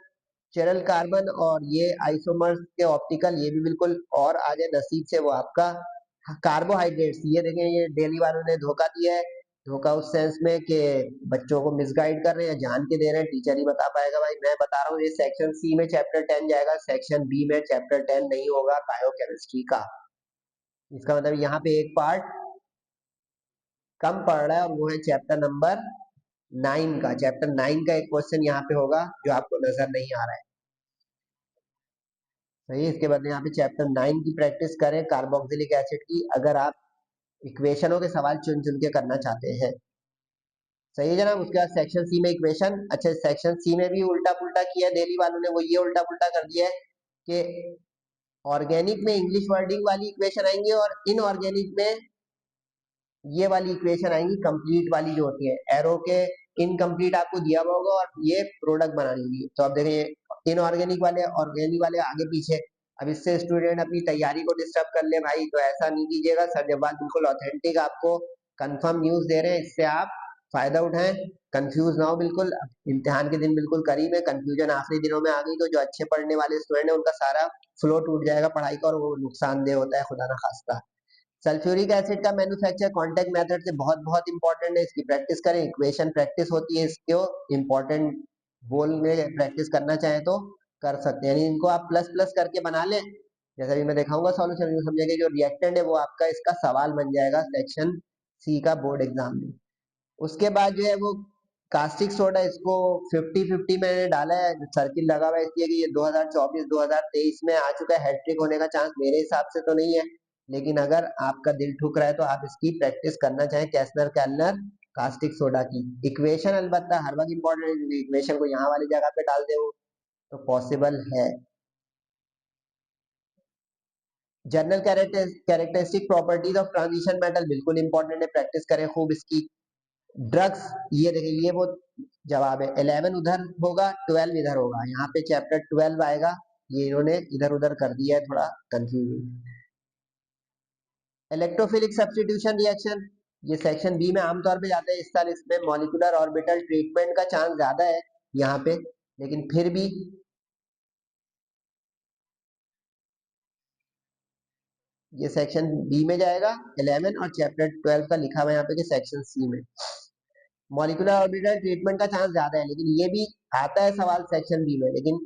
चेरल कार्बन और ये आइसोमर्स के ऑप्टिकल, ये भी बिल्कुल और आ जाए नसीब से वो आपका। कार्बोहाइड्रेट्स, ये देखें ये डेली वालों ने धोखा दिया है, धोखा उस सेंस में कि बच्चों को मिसगाइड कर रहे हैं, जान के दे रहे हैं, टीचर ही बता पाएगा। भाई मैं बता रहा हूँ, ये सेक्शन सी में चैप्टर 10 जाएगा, सेक्शन बी में चैप्टर 10 नहीं होगा बायोकेमिस्ट्री का। इसका मतलब यहाँ पे एक पार्ट कम पड़ रहा है, और वो है चैप्टर नंबर 9 का। चैप्टर 9 का एक क्वेश्चन यहाँ पे होगा जो आपको नजर नहीं आ रहा है। सही है, इसके बदले यहाँ पे चैप्टर 9 की प्रैक्टिस करें, कार्बोक्सिलिक एसिड की, अगर आप इक्वेशनों के सवाल चुन चुन के करना चाहते हैं। सही है जनाब। उसके बाद सेक्शन सी में इक्वेशन, अच्छा सेक्शन सी में भी उल्टा पुल्टा किया है दिल्ली वालों ने, वो ये उल्टा पुल्टा कर दिया है कि ऑर्गेनिक में इंग्लिश वर्डिंग वाली इक्वेशन आएंगी, और इनऑर्गेनिक में ये वाली इक्वेशन आएंगी कंप्लीट वाली जो होती है, एरो के इनकम्प्लीट आपको दिया हुआ होगा और ये प्रोडक्ट बनानी होगी। तो अब देखिए इनऑर्गेनिक वाले ऑर्गेनिक वाले आगे पीछे, अब इससे स्टूडेंट अपनी तैयारी को डिस्टर्ब कर ले भाई, तो ऐसा नहीं कीजिएगा। सर जब बात बिल्कुल ऑथेंटिक आपको कंफर्म न्यूज दे रहे हैं, इससे आप फायदा उठाएं, कंफ्यूज ना हो बिल्कुल। इम्तिहान के दिन बिल्कुल करीब है, कंफ्यूजन आखिरी दिनों में आ गई तो जो अच्छे पढ़ने वाले स्टूडेंट है उनका सारा फ्लो टूट जाएगा पढ़ाई का, और वो नुकसानदेह होता है, खुदा ना खास्ता। सल्फ्यूरिक एसिड का मैन्युफैक्चर कॉन्टेक्ट मेथड से बहुत बहुत इंपॉर्टेंट है, इसकी प्रैक्टिस करें। इक्वेशन प्रैक्टिस होती है, इसको इंपॉर्टेंट बोल में प्रैक्टिस करना चाहें तो कर सकते हैं, यानी इनको आप प्लस प्लस करके बना लें। जैसा भी मैं दिखाऊंगा सॉल्यूशन, समझेंगे जो रिएक्टेंट है वो आपका इसका सवाल बन जाएगा सेक्शन सी का बोर्ड एग्जाम में। उसके बाद जो है वो कास्टिक सोडा, इसको 50-50 मैंने डाला है, सर्किल लगा हुआ है, इसलिए कि ये 2024-2023 में आ चुका है। हैट्रिक होने का चांस मेरे हिसाब से तो नहीं है, लेकिन अगर आपका दिल ठुक रहा है तो आप इसकी प्रैक्टिस करना चाहें, कैसनर कैलनर कास्टिक सोडा की। इक्वेशन अलबत्ता हर वक्त इंपॉर्टेंट है, इक्वेशन को यहाँ वाली जगह पे डाल दे तो पॉसिबल है। General characteristic properties of transition metal बिल्कुल इंपॉर्टेंट है, प्रैक्टिस करें खूब इसकी। ड्रग्स, ये देखिए ये वो जवाब है, 11 उधर होगा 12 इधर होगा, यहाँ पे चैप्टर 12 आएगा, ये इन्होंने इधर उधर कर दिया है, थोड़ा कंफ्यूजन। इलेक्ट्रोफिलिक सब्स्टिट्यूशन रिएक्शन, ये सेक्शन बी में आमतौर पे जाता है इस साल, इसमें मॉलिक्यूलर ऑर्बिटल ट्रीटमेंट का चांस ज्यादा है यहाँ पे, लेकिन फिर भी ये सेक्शन बी में जाएगा 11, और चैप्टर 12 का लिखा हुआ है यहाँ पे कि सेक्शन सी में। मॉलिक्यूलर ऑर्बिटल ट्रीटमेंट का चांस ज्यादा है, लेकिन ये भी आता है सवाल सेक्शन बी में, लेकिन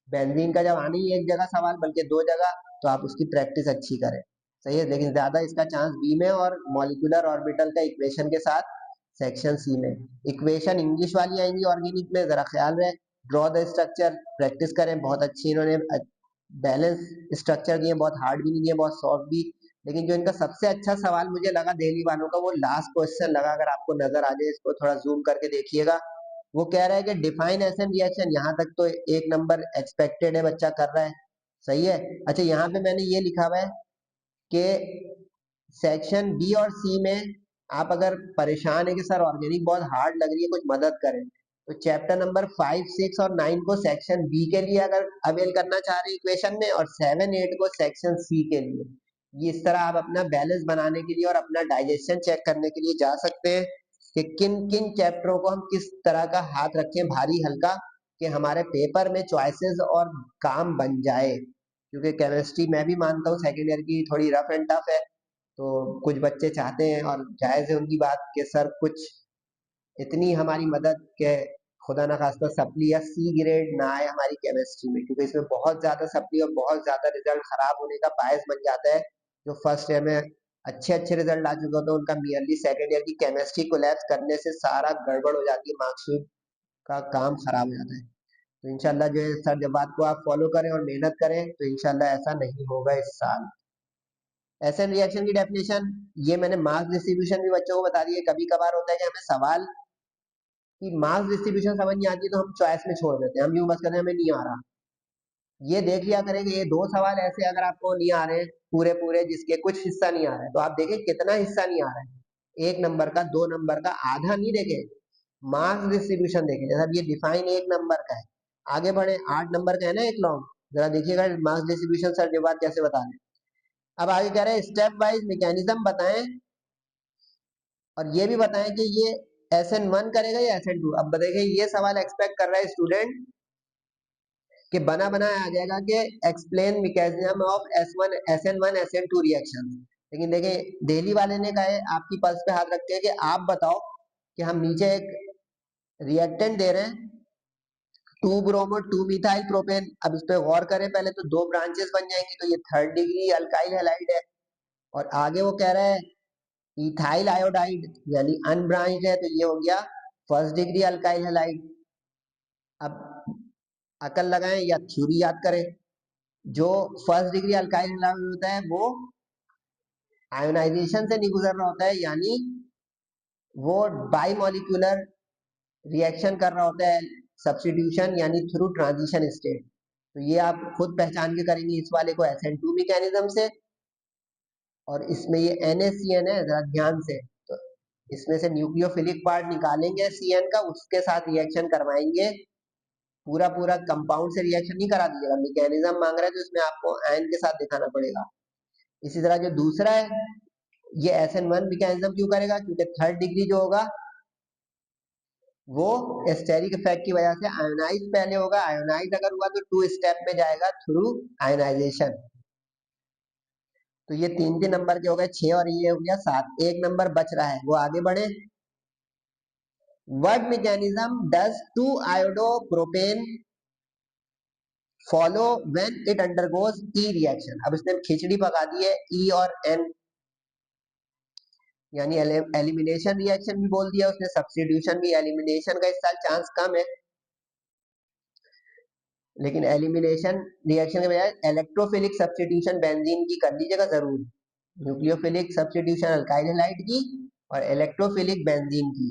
बेंजीन का जब आना ही एक जगह सवाल बल्कि 2 जगह, तो आप उसकी प्रैक्टिस अच्छी करें। सही है, लेकिन ज्यादा इसका चांस बी में, और मॉलिक्यूलर ऑर्बिटल का इक्वेशन के साथ सेक्शन सी में। इक्वेशन इंग्लिश वाली आएंगी ऑर्गेनिक में, जरा ख्याल रहे। ड्रॉ द स्ट्रक्चर प्रैक्टिस करें, बहुत अच्छी इन्होंने बैलेंस स्ट्रक्चर दिए, बहुत हार्ड भी नहीं दिए, बहुत सॉफ्ट भी। लेकिन जो इनका सबसे अच्छा सवाल मुझे लगा दिल्ली वालों का, वो लास्ट क्वेश्चन लगा, अगर आपको नजर आ जाए, इसको थोड़ा जूम करके देखिएगा। वो कह रहा है कि डिफाइन एसएन रिएक्शन, यहाँ तक तो एक नंबर एक्सपेक्टेड है, बच्चा कर रहा है। सही है। अच्छा, यहाँ पे मैंने ये लिखा हुआ है कि सेक्शन बी और सी में आप अगर परेशान है कि सर ऑर्गेनिक बहुत हार्ड लग रही है, कुछ मदद करें, तो चैप्टर नंबर 5, 6 और 9 को सेक्शन बी के लिए अगर अवेल करना चाह रहे हैं इक्वेशन में, और 7, 8 को सेक्शन सी के लिए। ये इस तरह आप अपना बैलेंस बनाने के लिए और अपना डाइजेशन चेक करने के लिए जा सकते हैं कि किन किन चैप्टरों को हम किस तरह का हाथ रखें, भारी हल्का, कि हमारे पेपर में चॉइसेस और काम बन जाए। क्योंकि केमिस्ट्री मैं भी मानता हूँ सेकेंड ईयर की थोड़ी रफ एंड टफ है, तो कुछ बच्चे चाहते हैं और जायज है उनकी बात कि सर कुछ इतनी हमारी मदद के, खुदा ना खास्ता सप्ली या सी ग्रेड ना आए हमारी केमिस्ट्री में, क्योंकि इसमें बहुत ज्यादा सप्ली और बहुत ज्यादा रिजल्ट खराब होने का बायस बन जाता है। जो फर्स्ट ईयर में अच्छे अच्छे रिजल्ट आ चुके होते हैं उनका नियरली सेकेंड ईयर की केमिस्ट्री कोलैप्स करने से सारा गड़बड़ हो जाती है, मार्कशीट का काम खराब हो जाता है। तो इंशाल्लाह जो है सर जब बात को आप फॉलो करें और मेहनत करें तो इंशाल्लाह ऐसा नहीं होगा इस साल। एसएन रिएक्शन की डेफिनेशन ये मैंने मास डिस्ट्रीब्यूशन भी बच्चों को बता दी है। कभी कभार होता है कि हमें सवाल की मास डिस्ट्रीब्यूशन समझ नहीं आती है तो हम चॉइस में छोड़ देते हैं, हम यूं बस कहते हैं हमें नहीं आ रहा। ये देख लिया करेंगे ये 2 सवाल ऐसे अगर आपको नहीं आ रहे पूरे पूरे, जिसके कुछ हिस्सा नहीं आ रहा है, तो आप देखें कितना हिस्सा नहीं आ रहा है, 1 नंबर का, 2 नंबर का, आधा नहीं देखे, मास डिस्ट्रीब्यूशन देखें। जैसा ये डिफाइन 1 नंबर का है, आगे बढ़े 8 नंबर का है ना एक लॉन्ग, जरा देखिएगा मास डिस्ट्रीब्यूशन सर जवाब कैसे बता रहे हैं। अब आगे कह रहे हैं स्टेप वाइज मैकेनिज्म बताएं और ये भी बताएं कि ये SN1 करेगा या SN2। अब देखिए ये सवाल एक्सपेक्ट कर रहा है स्टूडेंट कि बना बनाया आ जाएगा कि explain mechanism of SN1 SN2 reaction. लेकिन देखिए दिल्ली वाले ने कहा है, आपकी पल्स पे हाथ रखते हैं कि आप बताओ कि हम नीचे एक रिएक्टेंट दे रहे हैं 2 ब्रोमो 2 मिथाइल प्रोपेन। अब इस पे गौर करें पहले, तो 2 ब्रांचेस बन जाएंगी, तो ये 3rd डिग्री अल्काइल हैलाइड है। और आगे वो कह रहा है इथाइल आयोडाइड यानी अनब्रांच्ड है, तो ये हो गया 1st डिग्री अल्काइल हैलाइड। अब अकल लगाएं या थ्योरी याद करें, जो 1st डिग्री अल्काइल हैलाइड होता है वो आयोनाइजेशन से नहीं गुजर रहा होता है, यानी वो बाइमोलिकुलर रिएक्शन कर रहा होता है, सब्स्टिट्यूशन यानी थ्रू ट्रांजिशन स्टेट। तो ये आप खुद पहचान के करेंगे इस वाले को SN2 मैकेनिज्म से। और इसमें ये NaCN है, जरा ध्यान से, तो इसमें से न्यूक्लियोफिलिक पार्ट निकालेंगे CN का, उसके साथ रिएक्शन करवाएंगे। पूरा पूरा कंपाउंड से रिएक्शन नहीं करा दीजिएगा, मैकेनिज्म मांग रहे हैं तो इसमें आपको आयन के साथ दिखाना पड़ेगा। इसी तरह जो दूसरा है ये SN1 मैकेनिज्म क्यों करेगा, क्योंकि 3rd डिग्री जो होगा वो स्टेरिक इफेक्ट की वजह से आयोनाइज पहले होगा, आयोनाइज अगर हुआ तो 2 स्टेप में जाएगा थ्रू आयोनाइजेशन। तो ये 3 3 नंबर के हो गए 6 और ये हो गया 7, 1 नंबर बच रहा है, वो आगे बढ़े। What mechanism does 2-iodo-propane follow when it undergoes E reaction? अब इसने खिचड़ी पका दी है, E और N यानी एलिमिनेशन रिएक्शन भी बोल दिया उसने, सब्स्टिट्यूशन भी। एलिमिनेशन का इस साल चांस कम है, लेकिन एलिमिनेशन रिएक्शन के बजाय इलेक्ट्रोफिलिक सब्स्टिट्यूशन बेंजीन की कर लीजिएगा जरूर। न्यूक्लियोफिलिक सब्स्टिट्यूशन अल्काइल हैलाइड की और इलेक्ट्रोफिलिक बेंजीन की।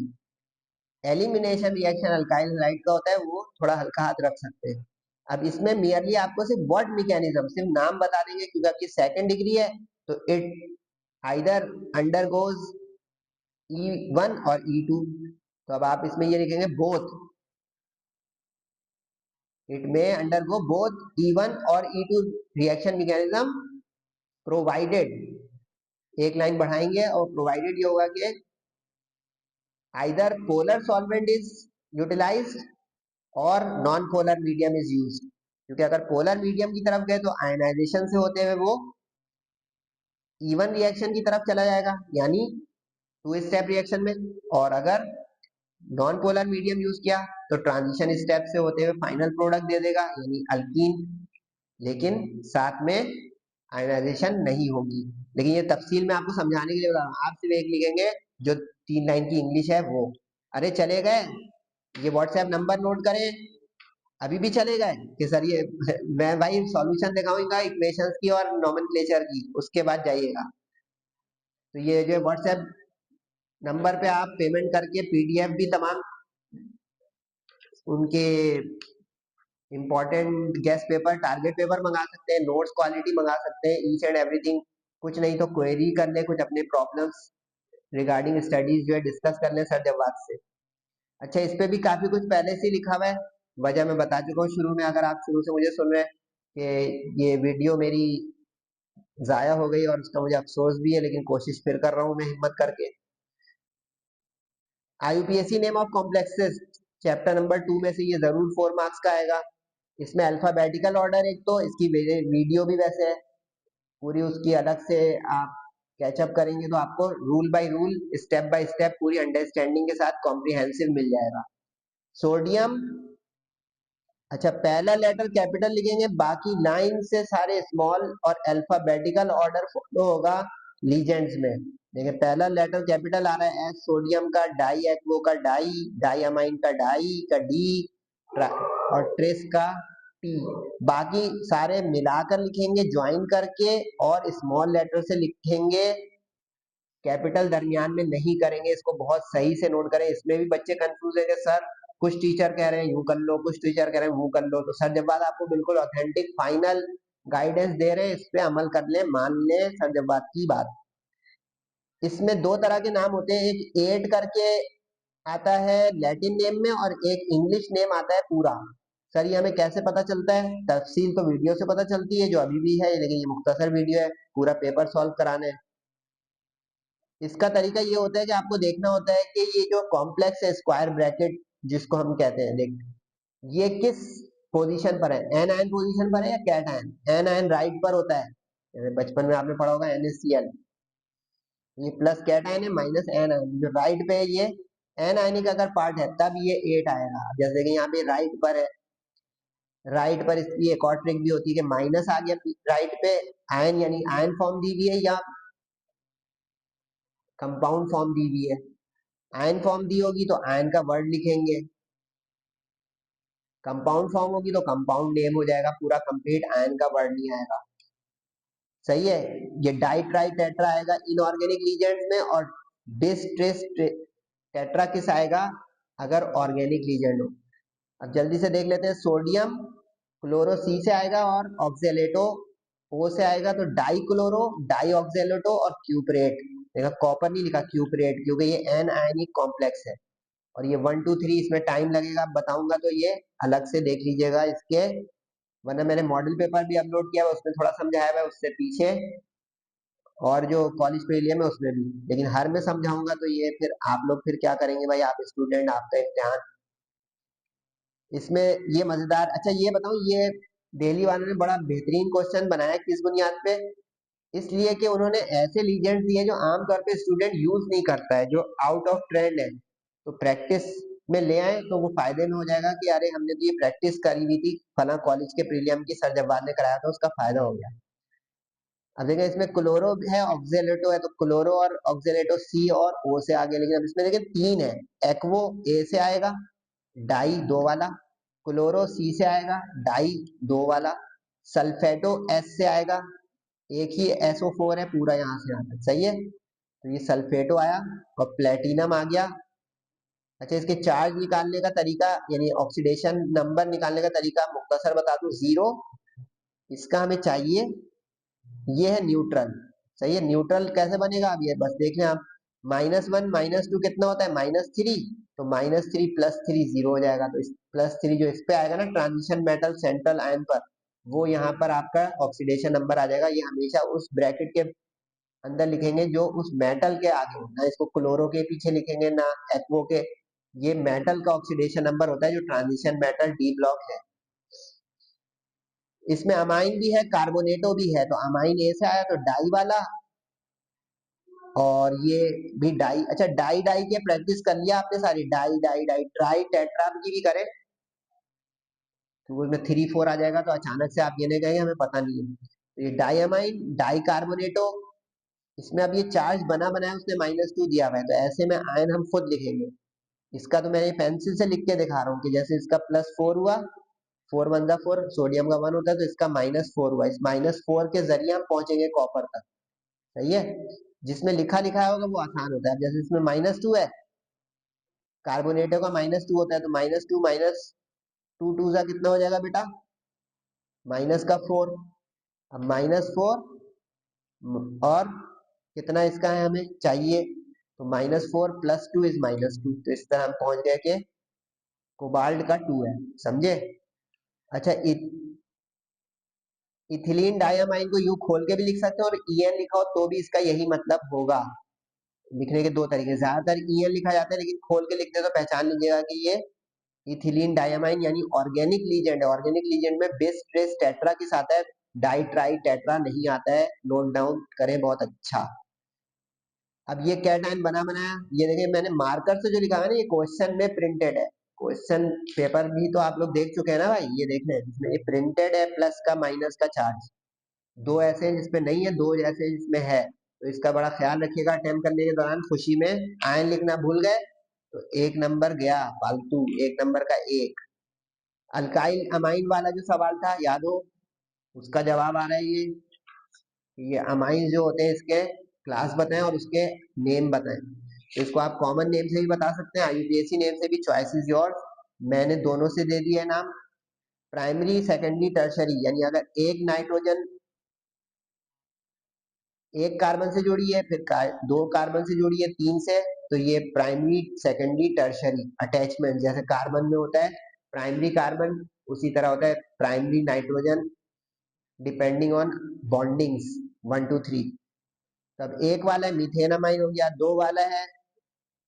एलिमिनेशन रिएक्शन अल्काइल हैलाइड का होता है, वो थोड़ा हल्का हाथ रख सकते हैं। अब इसमें मियरली आपको सिर्फ व्हाट मैकेनिज्म, सिर्फ नाम बता देंगे, क्योंकि आपकी 2nd डिग्री है तो इट आइदर अंडरगोज E1 और E2। तो अब आप इसमें ये लिखेंगे both, it may undergo both E1 और E2 रिएक्शन मैकेनिज्म प्रोवाइडेड। एक लाइन बढ़ाएंगे और प्रोवाइडेड ये होगा कि either polar solvent is utilized और non polar medium is used. क्योंकि अगर पोलर मीडियम की तरफ गए तो आयनाइजेशन से होते हुए वो E1 रिएक्शन की तरफ चला जाएगा, यानी 2 स्टेप रिएक्शन में। और अगर नॉन पोलर मीडियम यूज किया तो ट्रांजिशन स्टेप से होते हुए फाइनल प्रोडक्ट दे देगा, यानी अल्कीन। लेकिन साथ में आयनाइजेशन नहीं होगी। लेकिन ये तफसील में आपको समझाने के लिए बता रहा हूँ, आप सिर्फ एक लिखेंगे जो 3 लाइन की इंग्लिश है वो। अरे चले गए, ये व्हाट्सएप नंबर नोट करें, अभी भी चले गए कि सर ये मैं भाई सॉल्यूशन दिखाऊंगा इक्वेशंस की और नोमेनक्लेचर की, उसके बाद जाइएगा। तो ये जो व्हाट्सएप नंबर पे आप पेमेंट करके PDF भी तमाम उनके important guest paper, target paper मंगा सकते हैं, नोट्स क्वालिटी मंगा सकते हैं, ईच एंड एवरीथिंग। कुछ नहीं तो क्वेरी कर ले, कुछ अपने प्रॉब्लम्स रिगार्डिंग स्टडीज जो है डिस्कस कर ले सर जवाब से। अच्छा, इस पे भी काफी कुछ पहले से लिखा हुआ है, वजह मैं बता चुका हूँ शुरू में। अगर आप शुरू से मुझे सुन रहे हैं कि ये वीडियो मेरी जाया हो गई और उसका मुझे अफसोस भी है, लेकिन कोशिश फिर कर रहा हूँ मैं हिम्मत करके। IUPAC name of complexes chapter number 2 में से ये जरूर 4 मार्क्स का आएगा। इसमें अल्फाबेटिकल ऑर्डर एक, तो इसकी वीडियो भी वैसे है पूरी, उसकी अलग से आप कैचअप करेंगे तो आपको rule by rule, step by step पूरी अंडरस्टैंडिंग के साथ कॉम्प्रिहेंसिव मिल जाएगा। सोडियम, अच्छा पहला लेटर कैपिटल लिखेंगे, बाकी लाइन से सारे स्मॉल और अल्फाबेटिकल ऑर्डर फॉलो होगा लीजेंड्स में। देखिए पहला लेटर कैपिटल आ रहा है एस, सोडियम का, डाई एक्वो का डाई, डाईअमाइन का डाई का डी, और ट्रेस का टी। बाकी सारे मिलाकर लिखेंगे ज्वाइन करके, और स्मॉल लेटर से लिखेंगे, कैपिटल दरमियान में नहीं करेंगे। इसको बहुत सही से नोट करें, इसमें भी बच्चे कंफ्यूज है कि सर कुछ टीचर कह रहे हैं यूं कर लो, कुछ टीचर कह रहे हैं वो कर लो। तो सर जब बात आपको बिल्कुल ऑथेंटिक फाइनल गाइडेंस दे रहे हैं, इस पे अमल कर ले, मान ले सर जब बात की बात। इसमें दो तरह के नाम होते हैं, एक एड करके आता है लैटिन नेम में, और एक इंग्लिश नेम आता है पूरा। सर ये हमें कैसे पता चलता है? तफसील तो वीडियो से पता चलती है जो अभी भी है, लेकिन ये मुख्तसर वीडियो है, पूरा पेपर सॉल्व कराने। इसका तरीका ये होता है कि आपको देखना होता है कि ये जो कॉम्प्लेक्स है स्क्वायर ब्रैकेट जिसको हम कहते हैं, देख ये किस पोजीशन पर है, एन आयन पोजीशन पर है या cation? Anion right पर होता है, जैसे बचपन में आपने पढ़ा होगा NaCl। ये प्लस कैट आयन है, माइनस एन आयन जो राइट पे है, ये एन आयनिक अगर पार्ट है तब ये 8 आएगा। जैसे कि यहाँ पे राइट पर है, राइट पर इसकी एक और ट्रिक भी होती है कि माइनस आ गया राइट पे, आयन यानी आयन फॉर्म दी हुई है या कंपाउंड फॉर्म दी हुई है। आयन फॉर्म दी होगी तो आयन का वर्ड लिखेंगे, कंपाउंड फॉर्म होगी तो कंपाउंड नेम हो जाएगा, पूरा कंप्लीट आयन का वर्ड नहीं आएगा। सही है। ये डाई ट्राई टेट्रा आएगा इनऑर्गेनिक लीजेंड्स में, और डिस ट्रिस टेट्रा किस आएगा अगर ऑर्गेनिक लीजेंड हो। अब जल्दी से देख लेते हैं, सोडियम क्लोरो सी से आएगा, और ऑक्जेलेटो ओ से आएगा, तो डाई क्लोरो, डाई ऑक्जेलेटो और क्यूपरेट। देखा कॉपर नहीं लिखा, क्यूपरेट, क्योंकि ये एन आयनिक कॉम्प्लेक्स है। और ये 1 2 3 इसमें टाइम लगेगा बताऊंगा, तो ये अलग से देख लीजिएगा इसके, वरना मैंने मॉडल पेपर भी अपलोड किया है उसमें थोड़ा समझाया हुआ है उससे पीछे, और जो कॉलेज प्रीलियम है उसमें भी, लेकिन हर में समझाऊंगा तो ये फिर आप लोग फिर क्या करेंगे भाई, आप स्टूडेंट, आपका इम्तिहान। इसमें ये मजेदार, अच्छा ये बताऊं, ये दिल्ली वालों ने बड़ा बेहतरीन क्वेश्चन बनाया है, किस बुनियाद पे? इसलिए कि उन्होंने ऐसे लीजेंड्स दिए जो आमतौर पे स्टूडेंट यूज नहीं करता है, जो आउट ऑफ ट्रेंड है, तो प्रैक्टिस में ले आए तो वो फायदे में हो जाएगा कि अरे हमने तो ये प्रैक्टिस करी हुई थी फला कॉलेज के प्रीलियम की, सर जवाब ने कराया था, उसका फायदा हो गया। अब देखिए इसमें क्लोरो है, ऑक्जेलेटो है, तो क्लोरो और ऑक्जेलेटो सी और ओ से आगे, लेकिन अब इसमें देखिए 3 है। एक्वो ए से आएगा, डाई 2 वाला, क्लोरो सी से आएगा, डाई 2 वाला, सल्फेटो एस से आएगा, एक ही SO4 है पूरा यहाँ से आता है, सही है। तो ये सल्फेटो आया, और प्लेटिनम आ गया। अच्छा इसके चार्ज निकालने का तरीका, यानी ऑक्सीडेशन नंबर निकालने का तरीका मुख्तसर बता दूं, 0 इसका हमें चाहिए, ये है न्यूट्रल। सही है, न्यूट्रल कैसे बनेगा अब ये बस देख लें आप, -1 -2 कितना होता है, -3, तो -3 + 3 0 हो जाएगा, तो इस +3 जो इस पे आएगा ना ट्रांजिशन मेटल सेंट्रल आयन पर, वो यहाँ पर आपका ऑक्सीडेशन नंबर आ जाएगा। ये हमेशा उस ब्रैकेट के अंदर लिखेंगे जो उस मेटल के आगे हो, ना इसको क्लोरो के पीछे लिखेंगे ना एक्वो के, ये मेटल का ऑक्सीडेशन नंबर होता है जो ट्रांजिशन मेटल डी ब्लॉक है। इसमें अमाइन भी है, कार्बोनेटो भी है, तो अमाइन ए से आया तो डाई वाला, और ये भी डाई। अच्छा डाई डाई के प्रैक्टिस कर लिया आपने सारी, di di di, tri tetra की भी करें तो उसमें 3 4 आ जाएगा, तो अचानक से आप ये नहीं कहेंगे हमें पता नहीं है। तो ये डाईअमाइन, डाई कार्बोनेटो, इसमें अब ये चार्ज बना बनाया उसने -2 दिया हुआ है, तो ऐसे में आयन हम खुद लिखेंगे। इसका तो मैं ये पेंसिल से लिख के दिखा रहा हूँ कि जैसे इसका +4 हुआ, 4 1 4, सोडियम का 1 होता है तो इसका -4 हुआ, इस -4 के जरिए हम पहुंचेंगे कॉपर तक। सही है, जिसमें लिखा लिखा होगा वो आसान होता है। जैसे इसमें -2 है, कार्बोनेटो का -2 होता है, तो -2 - 2 2 जा कितना हो जाएगा बेटा, माइनस का 4। अब -4 और कितना इसका है हमें चाहिए, तो -4 + 2 इज -2। तो इस तरह हम पहुंच गए कि कोबाल्ट का 2 है, समझे। अच्छा, इथिलीन डायमाइन को यू खोल के भी लिख सकते हो और ईएन लिखा हो तो भी इसका यही मतलब होगा। लिखने के दो तरीके, ज्यादातर ईएन लिखा जाता है, लेकिन खोल के लिखते तो पहचान लीजिएगा कि ये इथिलीन डायमाइन यानी ऑर्गेनिक लीजेंड है। ऑर्गेनिक लीजेंड में बेस ट्रेस टेट्रा के साथ है, डाई ट्राई टेट्रा नहीं आता है। नोट डाउन करें, बहुत अच्छा। अब ये कैटायन बना बनाया, ये देखिए मैंने मार्कर से जो लिखा है ना, ये क्वेश्चन में प्रिंटेड है। क्वेश्चन पेपर भी तो आप लोग देख चुके हैं ना भाई, ये देख लें, इसमें ये प्रिंटेड है, प्लस का माइनस का चार्ज। दो ऐसे हैं जिसमें नहीं है, दो ऐसे हैं जिसमें है, तो इसका बड़ा ख्याल रखिएगा। अटेम्प्ट करने के दौरान खुशी में आयन लिखना भूल गए तो 1 नंबर गया फालतू, 1 नंबर का 1। अल्काइल अमाइन वाला जो सवाल था याद हो, उसका जवाब आ रहा है ये अमाइन जो होते हैं इसके क्लास बताएं और उसके नेम बताएं। तो इसको आप कॉमन नेम से भी बता सकते हैं, आईयूपीएसी नेम से भी, चॉइस इज योर्स। मैंने दोनों से दे दिया है नाम। प्राइमरी सेकेंडरी टर्शरी, यानी अगर एक नाइट्रोजन एक कार्बन से जुड़ी है, फिर दो कार्बन से जुड़ी है 3 से, तो ये प्राइमरी सेकेंडरी टर्शरी अटैचमेंट। जैसे कार्बन में होता है प्राइमरी कार्बन, उसी तरह होता है primary nitrogen, depending on bondings 1 2 3। तब एक वाला है मीथेनामाइन हो गया, दो वाला है,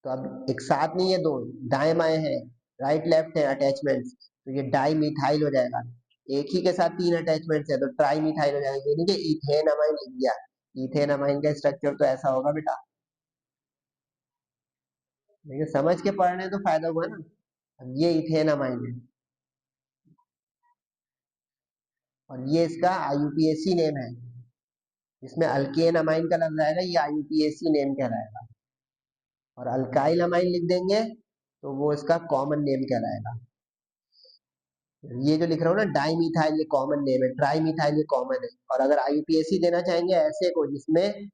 तो अब एक साथ नहीं है, दो डायमाए हैं, राइट लेफ्ट है अटैचमेंट्स, तो ये डाई मिथाइल हो जाएगा। एक ही के साथ 3 अटैचमेंट्स है तो ट्राई मिथाइल हो जाएगा, यानी कि इथेनामाइन लिख दिया। इथेनामाइन का स्ट्रक्चर तो ऐसा होगा बेटा, लेकिन समझ के पढ़ने तो फायदा हुआ ना। अब ये इथेनामाइन है और ये इसका आईयूपीएसी नेम है, इसमें अल्केन अमाइन का लफ्ज आएगा, ये आईयूपीएसी नेम कहलाएगा। और अल्काइल अमाइन लिख देंगे तो वो इसका कॉमन नेम कहलाएगा। ये जो लिख रहा हूँ ना डाई मिथाइल, ये कॉमन नेम है, ट्राई मिथाइल ये कॉमन है। और अगर आईयूपीएसी देना चाहेंगे ऐसे को जिसमें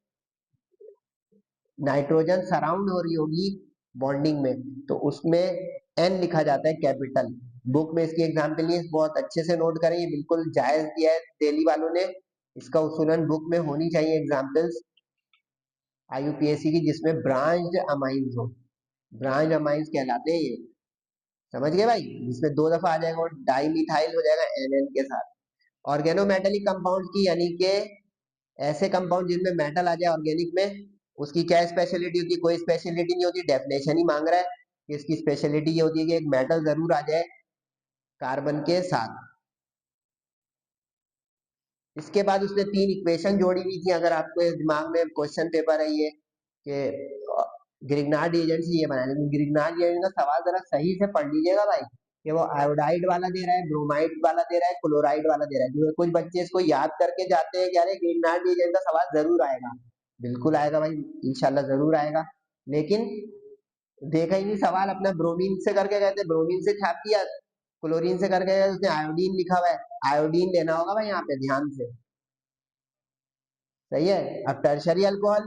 नाइट्रोजन सराउंड हो रही होगी बॉन्डिंग में, तो उसमें एन लिखा जाता है कैपिटल। बुक में इसकी एग्जाम्पल ये बहुत अच्छे से नोट करें, ये बिल्कुल जायज दिया है दिल्ली वालों ने, इसका उसूलन बुक में होनी चाहिए एग्जाम्पल्स आईयूपीएसी की, जिसमें ब्रांच अमाइंस हो। ब्रांच अमाइंस कहलाते हैं ये, समझ गए भाई। जिसमें 2 दफा आ जाएगा और डाई मिथाइल हो जाएगा एन के साथ। ऑर्गेनोमेटेलिक कंपाउंड की, यानी कि ऐसे कंपाउंड जिनमें मेटल आ जाए ऑर्गेनिक में, उसकी क्या स्पेशलिटी होती है, कोई स्पेशलिटी नहीं होती, डेफिनेशन ही मांग रहा है कि इसकी स्पेशलिटी ये होती है कि एक मेटल जरूर आ जाए कार्बन के साथ। इसके बाद उसने 3 इक्वेशन जोड़ी हुई थी, अगर आपको दिमाग में क्वेश्चन पेपर है ये कि ग्रिग्नार्ड एजेंट से ये बनाया, लेकिन ग्रिग्नार्ड एजेंट का सवाल जरा सही से पढ़ लीजिएगा भाई, कि वो आयोडाइड वाला दे रहा है, ब्रोमाइड वाला दे रहा है, क्लोराइड वाला दे रहा है। जो कुछ बच्चे इसको याद करके जाते हैं कि अरे ग्रिग्नार्ड एजेंट का सवाल जरूर आएगा, बिल्कुल आएगा भाई, इंशाल्लाह जरूर आएगा। लेकिन देखा ही नहीं सवाल, अपना ब्रोमीन से करके गए थे, ब्रोमीन से छाप दिया, क्लोरीन से करके गए, उसने आयोडीन लिखा हुआ है, आयोडीन लेना होगा भाई यहाँ पे ध्यान से, सही है। अब टर्शरी अल्कोहल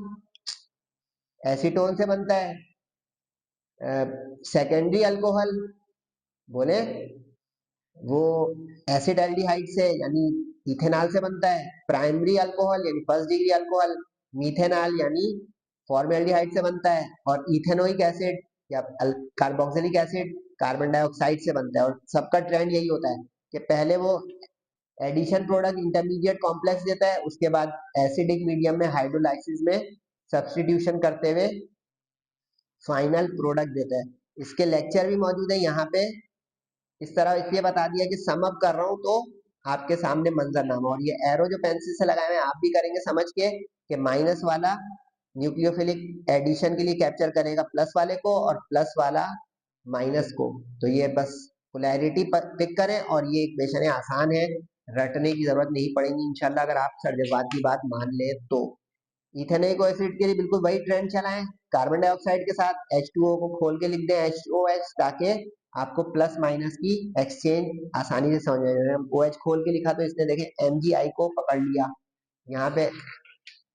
एसीटोन से बनता है, सेकेंडरी अल्कोहल बोले वो एसिडल्डिहाइड से यानी इथेनॉल से बनता है। प्राइमरी अल्कोहल यानी फर्स्ट डिग्री अल्कोहल मीथेनॉल यानी फॉर्मेल्डिहाइड से बनता है। और इथेनोइक एसिड या कार्बोक्सिलिक एसिड कार्बन डाइऑक्साइड से बनता है। और सबका ट्रेंड यही होता है कि पहले वो एडिशन प्रोडक्ट इंटरमीडिएट कॉम्प्लेक्स देता है, उसके बाद एसिडिक मीडियम में हाइड्रोलाइसिस में सब्सटीट्यूशन करते हुए फाइनल प्रोडक्ट देता है। इसके लेक्चर भी मौजूद है यहाँ पे, इस तरह इसलिए बता दिया कि सम अप कर रहा हूँ तो आपके सामने मंजरनामा। और ये एरो जो पेंसिल से लगाए हैं आप भी करेंगे समझ के कि माइनस वाला न्यूक्लियोफिलिक एडिशन के लिए कैप्चर करेगा प्लस वाले को और प्लस वाला माइनस को। तो ये बस पोलैरिटी पिक करें और ये इक्वेशन आसान है, रटने की जरूरत नहीं पड़ेगी इंशाल्लाह, अगर आप सर्जवाद की बात मान ले तो। इथेनिक एसिड के लिए बिल्कुल वही ट्रेंड चला है, कार्बन डाइऑक्साइड के साथ H2O को खोल के लिख दें HOH, ताकि आपको प्लस माइनस की एक्सचेंज आसानी से समझ में आ जाए। OH खोल के लिखा तो इसने देखे MgI को पकड़ लिया, यहाँ पे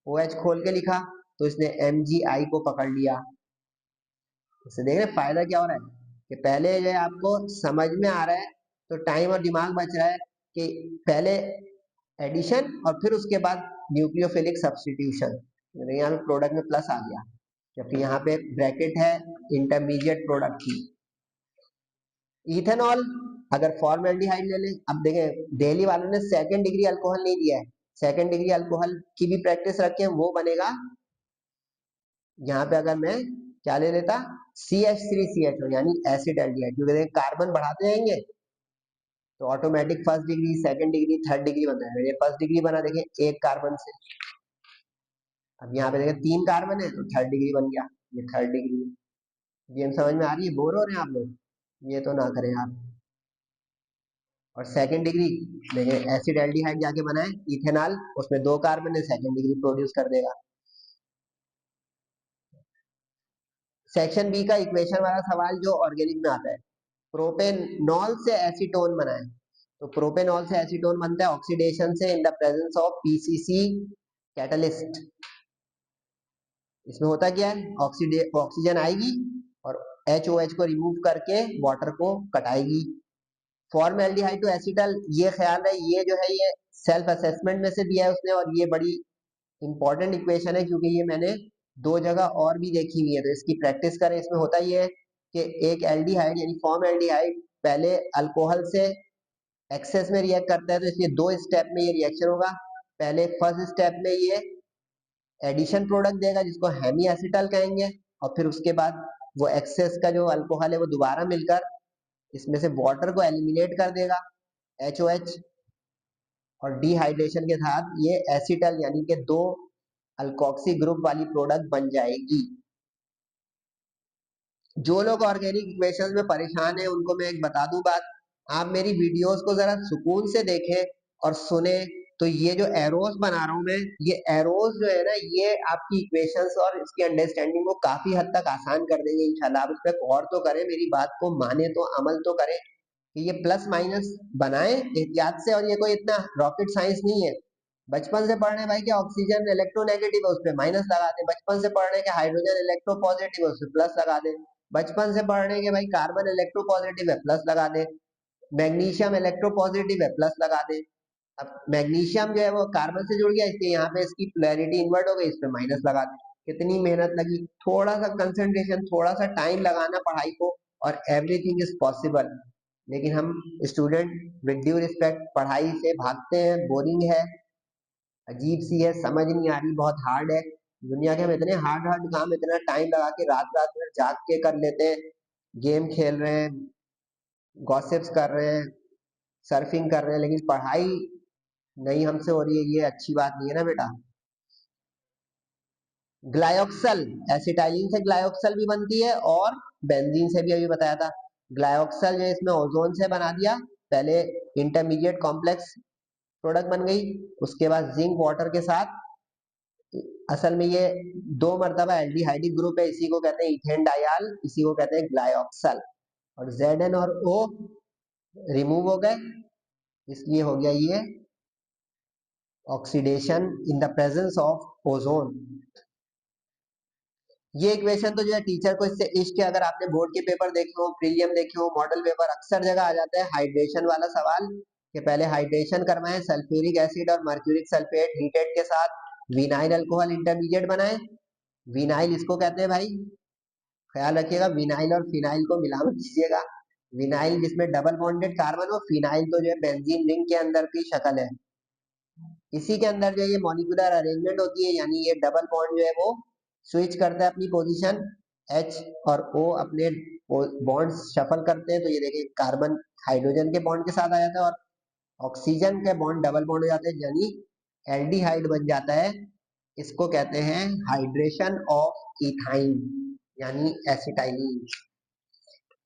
OH खोल के लिखा तो इसने MgI को पकड़ लिया। इससे देख रहे फायदा क्या हो रहा है कि पहले जो है आपको समझ में आ रहा है तो टाइम और दिमाग बच रहा है कि पहले एडिशन और फिर उसके बाद न्यूक्लियोफिलिक सब्स्टिट्यूशन, यहाँ पे प्रोडक्ट में प्लस आ गया, जबकि यहाँ पे ब्रैकेट है इंटरमीडिएट प्रोडक्ट की। इथेनॉल, अगर फॉर्मल्डिहाइड ले लें, अब देखें दिल्ली वालों ने सेकंड डिग्री अल्कोहल नहीं दिया है, सेकंड डिग्री अल्कोहल की भी प्रैक्टिस रखे हैं, वो बनेगा यहाँ पे अगर मैं क्या ले लेता CH3CHO यानी एसिड एल्डिहाइड, क्योंकि कार्बन बढ़ाते जाएंगे तो automatic first degree, second degree, third degree बन जाएगा। ये फर्स्ट डिग्री बना, देखिए एक कार्बन से, अब यहाँ पे देखिए 3 कार्बन है तो थर्ड डिग्री बन गया, ये थर्ड डिग्री। गेम समझ में आ रही है? बोर हो रहे हैं आप लोग? ये तो ना करें आप। और सेकंड डिग्री देखिए एसिड एल्डिहाइड जाके बनाए इथेनॉल, उसमें 2 कार्बन है, सेकंड डिग्री प्रोड्यूस कर देगा। सेक्शन बी का इक्वेशन वाला सवाल जो ऑर्गेनिक में आता है, प्रोपेनॉल से एसीटोन बनाए, तो प्रोपेनॉल से एसीटोन बनता है ऑक्सीडेशन से इन the presence of PCC catalyst. इसमें होता क्या है, ऑक्सीजन आएगी और HOH को रिमूव करके वाटर को कटाएगी। फॉर्मल्डिहाइड टू एसीटल, ये ख्याल है ये जो है ये सेल्फ असेसमेंट में से दिया है उसने, और ये बड़ी इंपॉर्टेंट इक्वेशन है क्योंकि ये मैंने 2 जगह और भी देखी हुई है, तो इसकी प्रैक्टिस करें। इसमें होता ये है कि एक एल्डिहाइड यानी फॉर्मल्डिहाइड पहले अल्कोहल से एक्सेस में रिएक्ट करता है, तो इसलिए 2 स्टेप में ये रिएक्शन होगा। पहले फर्स्ट स्टेप में ये एडिशन प्रोडक्ट देगा जिसको हेमी एसिटल कहेंगे, और फिर उसके बाद वो एक्सेस का जो अल्कोहल है वो दोबारा मिलकर इसमें से वाटर को एलिमिनेट कर देगा HOH, और डिहाइड्रेशन के साथ ये एसिटल यानी कि 2 अल्कोक्सी ग्रुप वाली प्रोडक्ट बन जाएगी। जो लोग ऑर्गेनिक इक्वेशंस में परेशान है उनको मैं एक बता दूं बात, आप मेरी वीडियोस को जरा सुकून से देखें और सुने, तो ये जो एरोस बना रहा हूं मैं, ये एरोस जो है ना, ये आपकी इक्वेशंस और इसकी अंडरस्टैंडिंग को काफी हद तक आसान कर देंगे इंशाल्लाह। आप इस पर गौर तो करें, मेरी बात को माने तो अमल तो करें कि ये प्लस माइनस बनाए एहतियात से, और ये कोई इतना रॉकेट साइंस नहीं है। बचपन से पढ़ रहे हैं भाई कि ऑक्सीजन इलेक्ट्रोनेगेटिव है उस पर माइनस लगा दे, बचपन से पढ़ रहे हैं कि हाइड्रोजन इलेक्ट्रोपॉजिटिव है उस पर प्लस लगा दे, बचपन से पढ़ रहे हैं कि भाई कार्बन इलेक्ट्रोपॉजिटिव है प्लस लगा दे, मैग्नीशियम इलेक्ट्रोपॉजिटिव है प्लस लगा दे। अब मैग्नीशियम जो है वो कार्बन से जुड़ गया, इसलिए यहाँ पे इसकी पोलैरिटी इन्वर्ट हो गई, इस पे माइनस लगा दे। कितनी मेहनत लगी, थोड़ा सा कंसंट्रेशन, थोड़ा सा टाइम लगाना पढ़ाई को, और एवरीथिंग इज पॉसिबल। लेकिन हम स्टूडेंट विद ड्यू रिस्पेक्ट पढ़ाई से भागते हैं, बोरिंग है, अजीब सी है, समझ नहीं आ रही, बहुत हार्ड है। दुनिया के हम इतने हार्ड हार्ड काम इतना टाइम लगा के रात रात भर जाग के कर लेते हैं, गेम खेल रहे हैं, गॉसिप्स कर रहे हैं, सर्फिंग कर रहे हैं, लेकिन पढ़ाई नहीं हमसे हो रही है, ये अच्छी बात नहीं है ना बेटा। ग्लायोक्सल, एसिटाइलिन से ग्लायोक्सल भी बनती है और बेंजीन से भी अभी बताया था। ग्लायोक्सल जो इसमें ओजोन से बना दिया, पहले इंटरमीडिएट कॉम्प्लेक्स प्रोडक्ट बन गई, उसके बाद जिंक वाटर के साथ, असल में ये 2 मरतबा एल्डिहाइडिक ग्रुप है, इसी को कहते हैं इथेन डायाल, इसी को कहते हैं ग्लायोक्सल, और Zn और O रिमूव हो गए, इसलिए हो गया ये oxidation in the presence of ozone. ये इक्वेशन तो जो है टीचर को इससे इश्क है, अगर आपने बोर्ड के पेपर देखे हो, प्रीलियम देखे हो, मॉडल पेपर, अक्सर जगह आ जाता है हाइड्रेशन वाला सवाल, कि पहले हाइड्रेशन करवाएं, सल्फ्यूरिक एसिड और मर्क्यूरिक सल्फेट हीटेड के साथ विनाइल अल्कोहल इंटरमीडिएट बनाएं। विनाइल इसको कहते हैं भाई, ख्याल रखिएगा, विनाइल और फिनाइल को मिला मत दीजिएगा। विनाइल जिसमें डबल बॉन्डेड कार्बन हो, फिनाइल तो जो है बेंजीन रिंग के अंदर की शक्ल है, इसी के अंदर जो ये मॉलिक्यूलर अरेंजमेंट होती है, यानी ये डबल बॉन्ड जो है वो स्विच करता है अपनी पोजीशन, H और O अपने बॉन्ड्स शफल करते हैं, तो ये देखिए कार्बन हाइड्रोजन के बॉन्ड के साथ आ जाता है और ऑक्सीजन के बॉन्ड डबल बॉन्ड हो जाते हैं, यानी एल्डिहाइड बन जाता है। इसको कहते हैं हाइड्रेशन ऑफ इथाइन यानी एसिटाइलिन।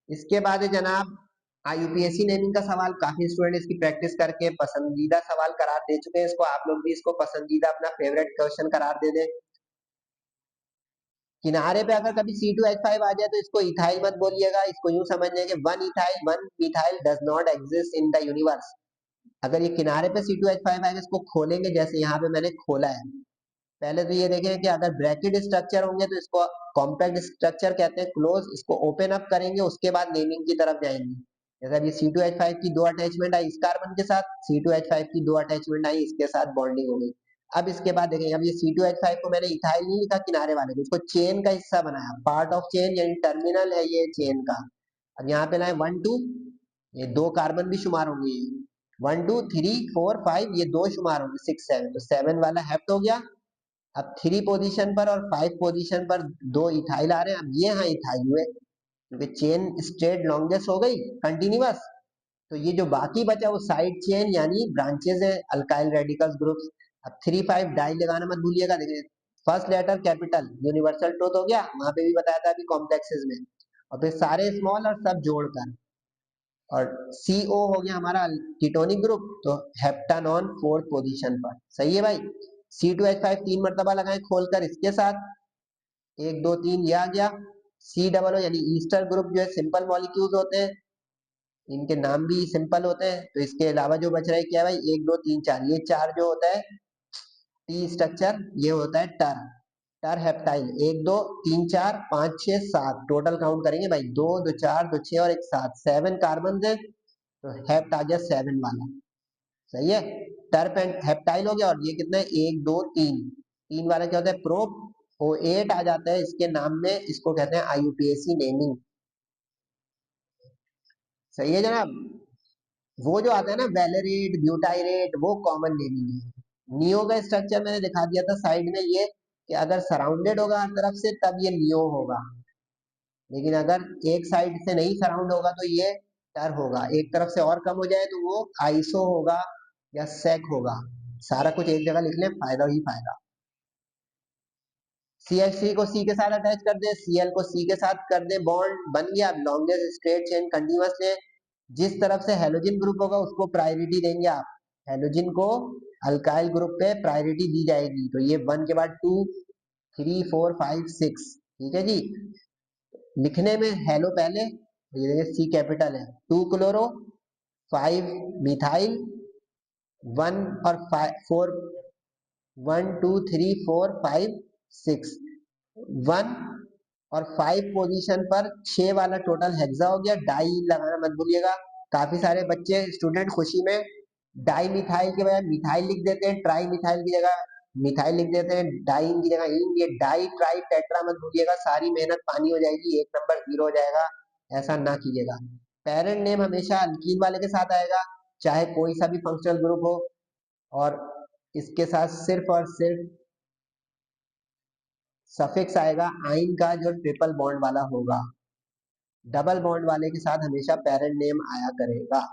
इसके बाद है जनाब IUPAC नेमिंग का सवाल, काफी स्टूडेंट इसकी प्रैक्टिस करके पसंदीदा सवाल करार दे चुके हैं इसको, आप लोग भी इसको पसंदीदा अपना फेवरेट क्वेश्चन करार दे दें। किनारे पे अगर कभी C2H5 आ जाए तो इसको इथाइल मत बोलिएगा, इसको यूं समझिए कि one ethyl one methyl does not exist in the universe. अगर ये किनारे पे C2H5 आएगा, इसको खोलेंगे जैसे यहाँ पे मैंने खोला है, पहले तो ये देखें कि अगर ब्रैकेट स्ट्रक्चर होंगे तो इसको कॉम्पैक्ट स्ट्रक्चर कहते हैं, क्लोज, इसको ओपन अप करेंगे उसके बाद नेमिंग की तरफ जाएंगे। जैसे अभी C2H5 की 2 अटैचमेंट आई इस कार्बन के साथ, C2H5 की 2 अटैचमेंट आई इसके साथ बॉन्डिंग हो गई। अब इसके बाद देखेंगे, अब ये C2H5 को मैंने इथाइल नहीं लिखा किनारे वाले को, इसको चेन का हिस्सा बनाया, पार्ट ऑफ चेन यानी टर्मिनल है ये चेन का। अब यहाँ पे लाए 1 2, ये 2 कार्बन भी शुमार होंगे, 1 2 3 4 5 ये 2 शुमार होंगे, 6 7, तो 7 वाला हेप्ट हो गया। अब 3 पोजीशन पर और 5 पोजीशन पर 2 इथाइल आ रहे हैं, अब ये यहाँ इथाइल हुए क्योंकि चेन स्ट्रेट लॉन्गेस्ट हो गई कंटिन्यूअस। तो ये जो बाकी बचा वो साइड चेन यानी ब्रांचेस है अल्काइल रेडिकल्स ग्रुप्स। अब 3 5 डाई लगाना मत भूलिएगा। देखिए first letter capital universal truth हो गया, वहां पे भी बताया था अभी कॉम्प्लेक्सेस में, और फिर सारे स्मॉल और सब जोड़कर, और CO हो गया हमारा कीटोनिक ग्रुप, तो हेप्टानॉन 4th पोजीशन पर। सही है भाई। C2H5 3 मरतबा लगाएं खोलकर इसके साथ, 1 2 3 ये आ गया। COO यानी ईस्टर ग्रुप जो है सिंपल मॉलिक्यूल्स होते हैं, इनके नाम भी सिंपल होते हैं, तो इसके अलावा जो बच रहा है क्या है भाई, 1 2 3 4, ये 4 जो होता है टी स्ट्रक्चर ये होता है टर, टर हेप्टाइल। 1 2 3 4 5 6 7 टोटल काउंट करेंगे भाई, 2 2 4 2 6 और 1 7, 7 कार्बन है, तो हेप्ट आ गया 7 वाला। सही है। टर्प एंड हेप्टाइल हो गया, और ये कितना है 1 2 3, 3 वाला क्या होता है प्रोप, O8 आ जाता है इसके नाम में, इसको कहते हैं IUPAC नेमिंग। सही है जनाब। वो जो आता है ना वेलेरेट ब्यूटाइरेट वो कॉमन नेमिंग है। नियो का स्ट्रक्चर मैंने दिखा दिया था साइड में, ये कि अगर सराउंडेड होगा हर तरफ से तब ये नियो होगा, लेकिन अगर एक साइड से नहीं सराउंड होगा तो ये टर होगा, एक तरफ से और कम हो जाए तो वो आइसो होगा या सेक होगा। सारा कुछ एक जगह लिख लें, फायदा ही फायदा। CH3 को C के साथ अटैच कर दे, Cl को C के साथ कर दे, बॉन्ड बन गया लॉन्गेस्ट स्ट्रेट चेन कंटीन्यूअस है। जिस तरफ से हेलोजन ग्रुप होगा उसको प्रायोरिटी देंगे आप, हेलोजन को अल्काइल ग्रुप पे प्रायोरिटी दी जाएगी, तो ये 1 के बाद 2 3 4 5 6। ठीक है जी। लिखने में हेलो पहले, ये देखिए C कैपिटल है, 2 क्लोरो 5 मिथाइल 1 और 4, 1 2 3 4 5 6, 1 और 5 पोजीशन पर 6 वाला टोटल हेक्सा हो गया। डाई लगाना मत भूलिएगा, काफी सारे बच्चे स्टूडेंट खुशी में डाई मिथाइल के बजाय मिथाइल लिख देते हैं, ट्राई मिथाइल की जगह मिथाइल लिख देते हैं, डाइन की जगह इन, ये डाई ट्राई टेट्रा मत भूलिएगा, सारी मेहनत पानी हो जाएगी, 1 नंबर 0 हो जाएगा, ऐसा ना कीजिएगा। पेरेंट नेम हमेशा अल्कीन वाले के साथ आएगा, चाहे कोई सा भी फंक्शनल ग्रुप हो, और इसके साथ सिर्फ और सिर्फ सफिक्स आएगा आइन का जो ट्रिपल बॉन्ड वाला होगा, डबल बॉन्ड वाले के साथ हमेशा पेरेंट नेम आया करेगा।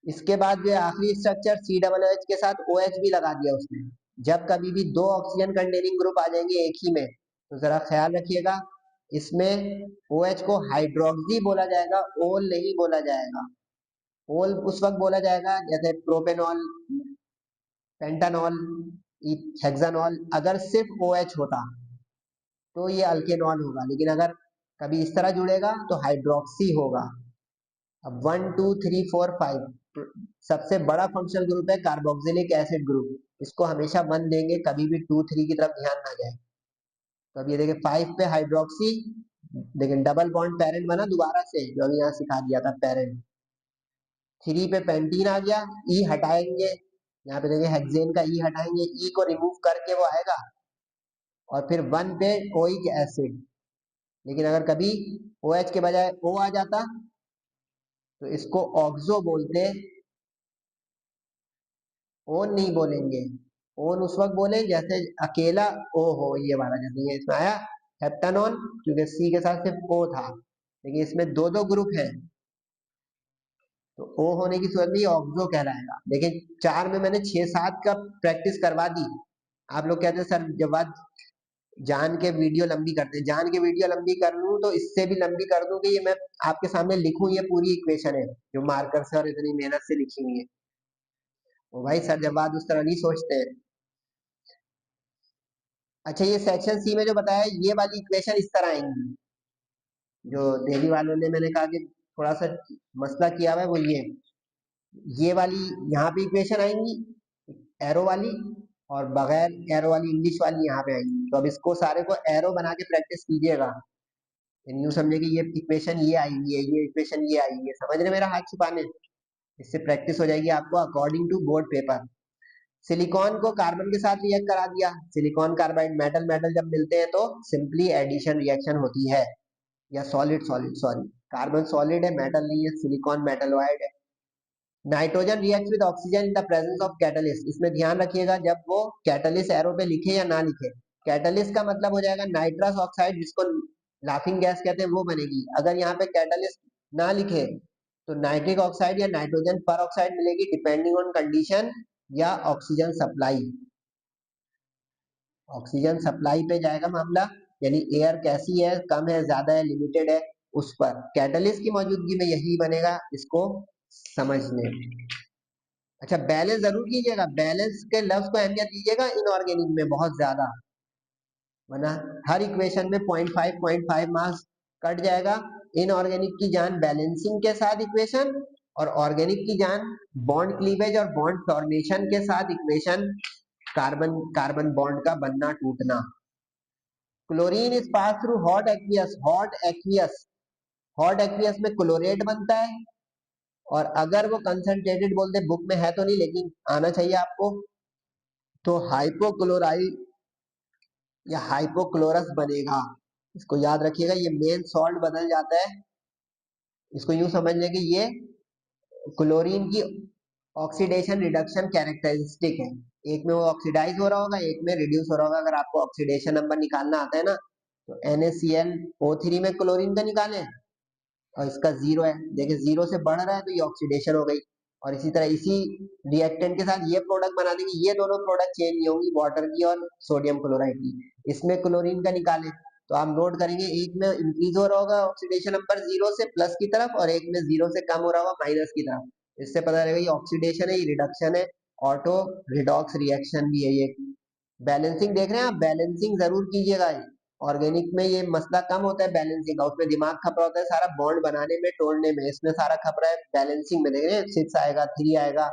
इसके बाद जो आखिरी स्ट्रक्चर COOH के साथ OH भी लगा दिया उसने। जब कभी भी 2 ऑक्सीजन कंटेनिंग ग्रुप आ जाएंगे एक ही में, तो जरा ख्याल रखिएगा, इसमें OH को हाइड्रोक्सी बोला जाएगा, ओल नहीं बोला जाएगा। ओल उस वक्त बोला जाएगा जैसे प्रोपेनॉल, पेंटानॉल, हेक्सानॉल, अगर सिर्फ OH होता तो ये अल्केनॉल होगा, लेकिन अगर कभी इस तरह जुड़ेगा तो हाइड्रोक्सी होगा। अब 1 2 3 4 5 सबसे बड़ा फंक्शनल ग्रुप है कार्बोक्सिलिक एसिड ग्रुप, इसको हमेशा 1 देंगे, कभी भी 2 3 की तरफ ध्यान ना जाए। तो अब ये देखिए 5 पे हाइड्रोक्सी, लेकिन डबल बॉन्ड पेरेंट बना दोबारा से, जो अभी यहाँ सिखा दिया था पेरेंट। 3 पे पेंटीन आ गया, ई हटाएंगे, यहाँ पे देखिए हेक्सेन का ई हटाएंगे, ई को रिमूव करके वो आएगा, और फिर 1 पे ओइक एसिड। लेकिन अगर कभी OH के बजाय O आ जाता तो इसको ऑक्सो बोलते, ओन नहीं बोलेंगे। ओन उस वक्त बोले जैसे अकेला O हो, ये वाला जैसे ये इसमें आया हेप्टानॉन, क्योंकि C के साथ सिर्फ O था, लेकिन इसमें 2 2 ग्रुप हैं, तो O होने की सूरत में ऑक्सो कहलाएगा। लेकिन 4 में मैंने 6 7 का प्रैक्टिस करवा दी। आप लोग कहते हैं सर जब बात जान के वीडियो लंबी करते हैं, जान के वीडियो लंबी कर लूं तो इससे भी लंबी कर दूं कि ये मैं आपके सामने लिखूं, ये पूरी इक्वेशन है जो मार्कर से और इतनी मेहनत से लिखी हुई है। वो भाई सर जब बात उस तरह नहीं सोचते हैं। अच्छा ये सेक्शन C में जो बताया है, ये वाली इक्वेशन इस तरह आएंगी, जो दिल्ली वालों ने मैंने कहा कि थोड़ा सा मसला किया हुआ है, वो ये वाली यहाँ पे इक्वेशन आएंगी एरो वाली, और बगैर एरो वाली इंग्लिश वाली यहाँ पे आएंगी। तो अब इसको सारे को एरो बना के प्रैक्टिस कीजिएगा, यूं समझे कि ये इक्वेशन ये आई हुई है, ये इक्वेशन ये आई हुई है, समझ रहे मेरा हाथ छुपाने। इससे प्रैक्टिस हो जाएगी आपको according to board paper. Silicon को कार्बन के साथ रिएक्ट करा दिया, सिलिकॉन कार्बाइड, मेटल मेटल जब मिलते हैं तो सिंपली एडिशन रिएक्शन होती है, या solid solid, sorry carbon solid है, मेटल नहीं है, सिलिकॉन मेटलॉइड है। Nitrogen react with oxygen in the presence of catalyst. इसमें ध्यान रखिएगा जब वो कैटलिस्ट एरो पे लिखे या ना लिखे, कैटलिस्ट का मतलब हो जाएगा नाइट्रस ऑक्साइड, जिसको लाफिंग गैस कहते हैं, वो बनेगी। अगर यहाँ पे कैटलिस्ट ना लिखे तो नाइट्रिक ऑक्साइड या नाइट्रोजन पर ऑक्साइड मिलेगी, डिपेंडिंग ऑन कंडीशन या ऑक्सीजन सप्लाई। ऑक्सीजन सप्लाई पे जाएगा मामला, यानी एयर कैसी है, कम है, ज्यादा है, लिमिटेड है, उस पर कैटलिस्ट की मौजूदगी में यही बनेगा, इसको समझ लें। अच्छा, बैलेंस जरूर कीजिएगा, बैलेंस के लफ्ज को अहमियत दीजिएगा इनऑर्गेनिक में बहुत ज्यादा, वरना हर इक्वेशन में 0.5 मार्क्स कट जाएगा। इनऑर्गेनिक की जान बैलेंसिंग के साथ इक्वेशन, और ऑर्गेनिक की जान बॉन्ड क्लीवेज और बॉन्ड फॉर्मेशन के साथ इक्वेशन, कार्बन कार्बन बॉन्ड का बनना टूटना। Chlorine is pass through hot aqueous, hot aqueous, hot aqueous में क्लोरेट बनता है, और अगर वो कंसंट्रेटेड बोलते बुक में है तो नहीं, लेकिन आना चाहिए आपको, तो हाइपोक्लोराइड या हाइपोक्लोरस बनेगा। इसको याद रखिएगा, ये मेन सॉल्ट बदल जाता है। इसको यूं समझ लें कि ये क्लोरीन की ऑक्सीडेशन रिडक्शन कैरेक्टरिस्टिक है, एक में वो ऑक्सीडाइज हो रहा होगा, एक में रिड्यूस हो रहा होगा। अगर आपको ऑक्सीडेशन नंबर निकालना आता है ना, तो NaClO3 में क्लोरीन का निकालें, और इसका जीरो है, देखिए जीरो से बढ़ रहा है तो ये ऑक्सीडेशन हो गई। और इसी तरह इसी रिएक्टेंट के साथ ये प्रोडक्ट बना देंगे, ये दोनों प्रोडक्ट चेंज नहीं होंगी, वाटर की और सोडियम क्लोराइड की। इसमें क्लोरीन का निकालें तो आप नोट करेंगे, एक में इंक्रीज हो रहा होगा ऑक्सीडेशन नंबर जीरो से प्लस की तरफ, और एक में जीरो से कम हो रहा होगा माइनस की तरफ। इससे पता लगेगा ये ऑक्सीडेशन है, ये रिडक्शन है, ऑटो रिडॉक्स रिएक्शन भी है ये। बैलेंसिंग देख रहे हैं आप, बैलेंसिंग जरूर कीजिएगा। ऑर्गेनिक में ये मसला कम होता है बैलेंसिंग का, उसमें दिमाग खपरा होता है सारा बॉन्ड बनाने में तोड़ने में, इसमें सारा खपरा है बैलेंसिंग में। देख रहे हैं 6 आएगा, 3 आएगा,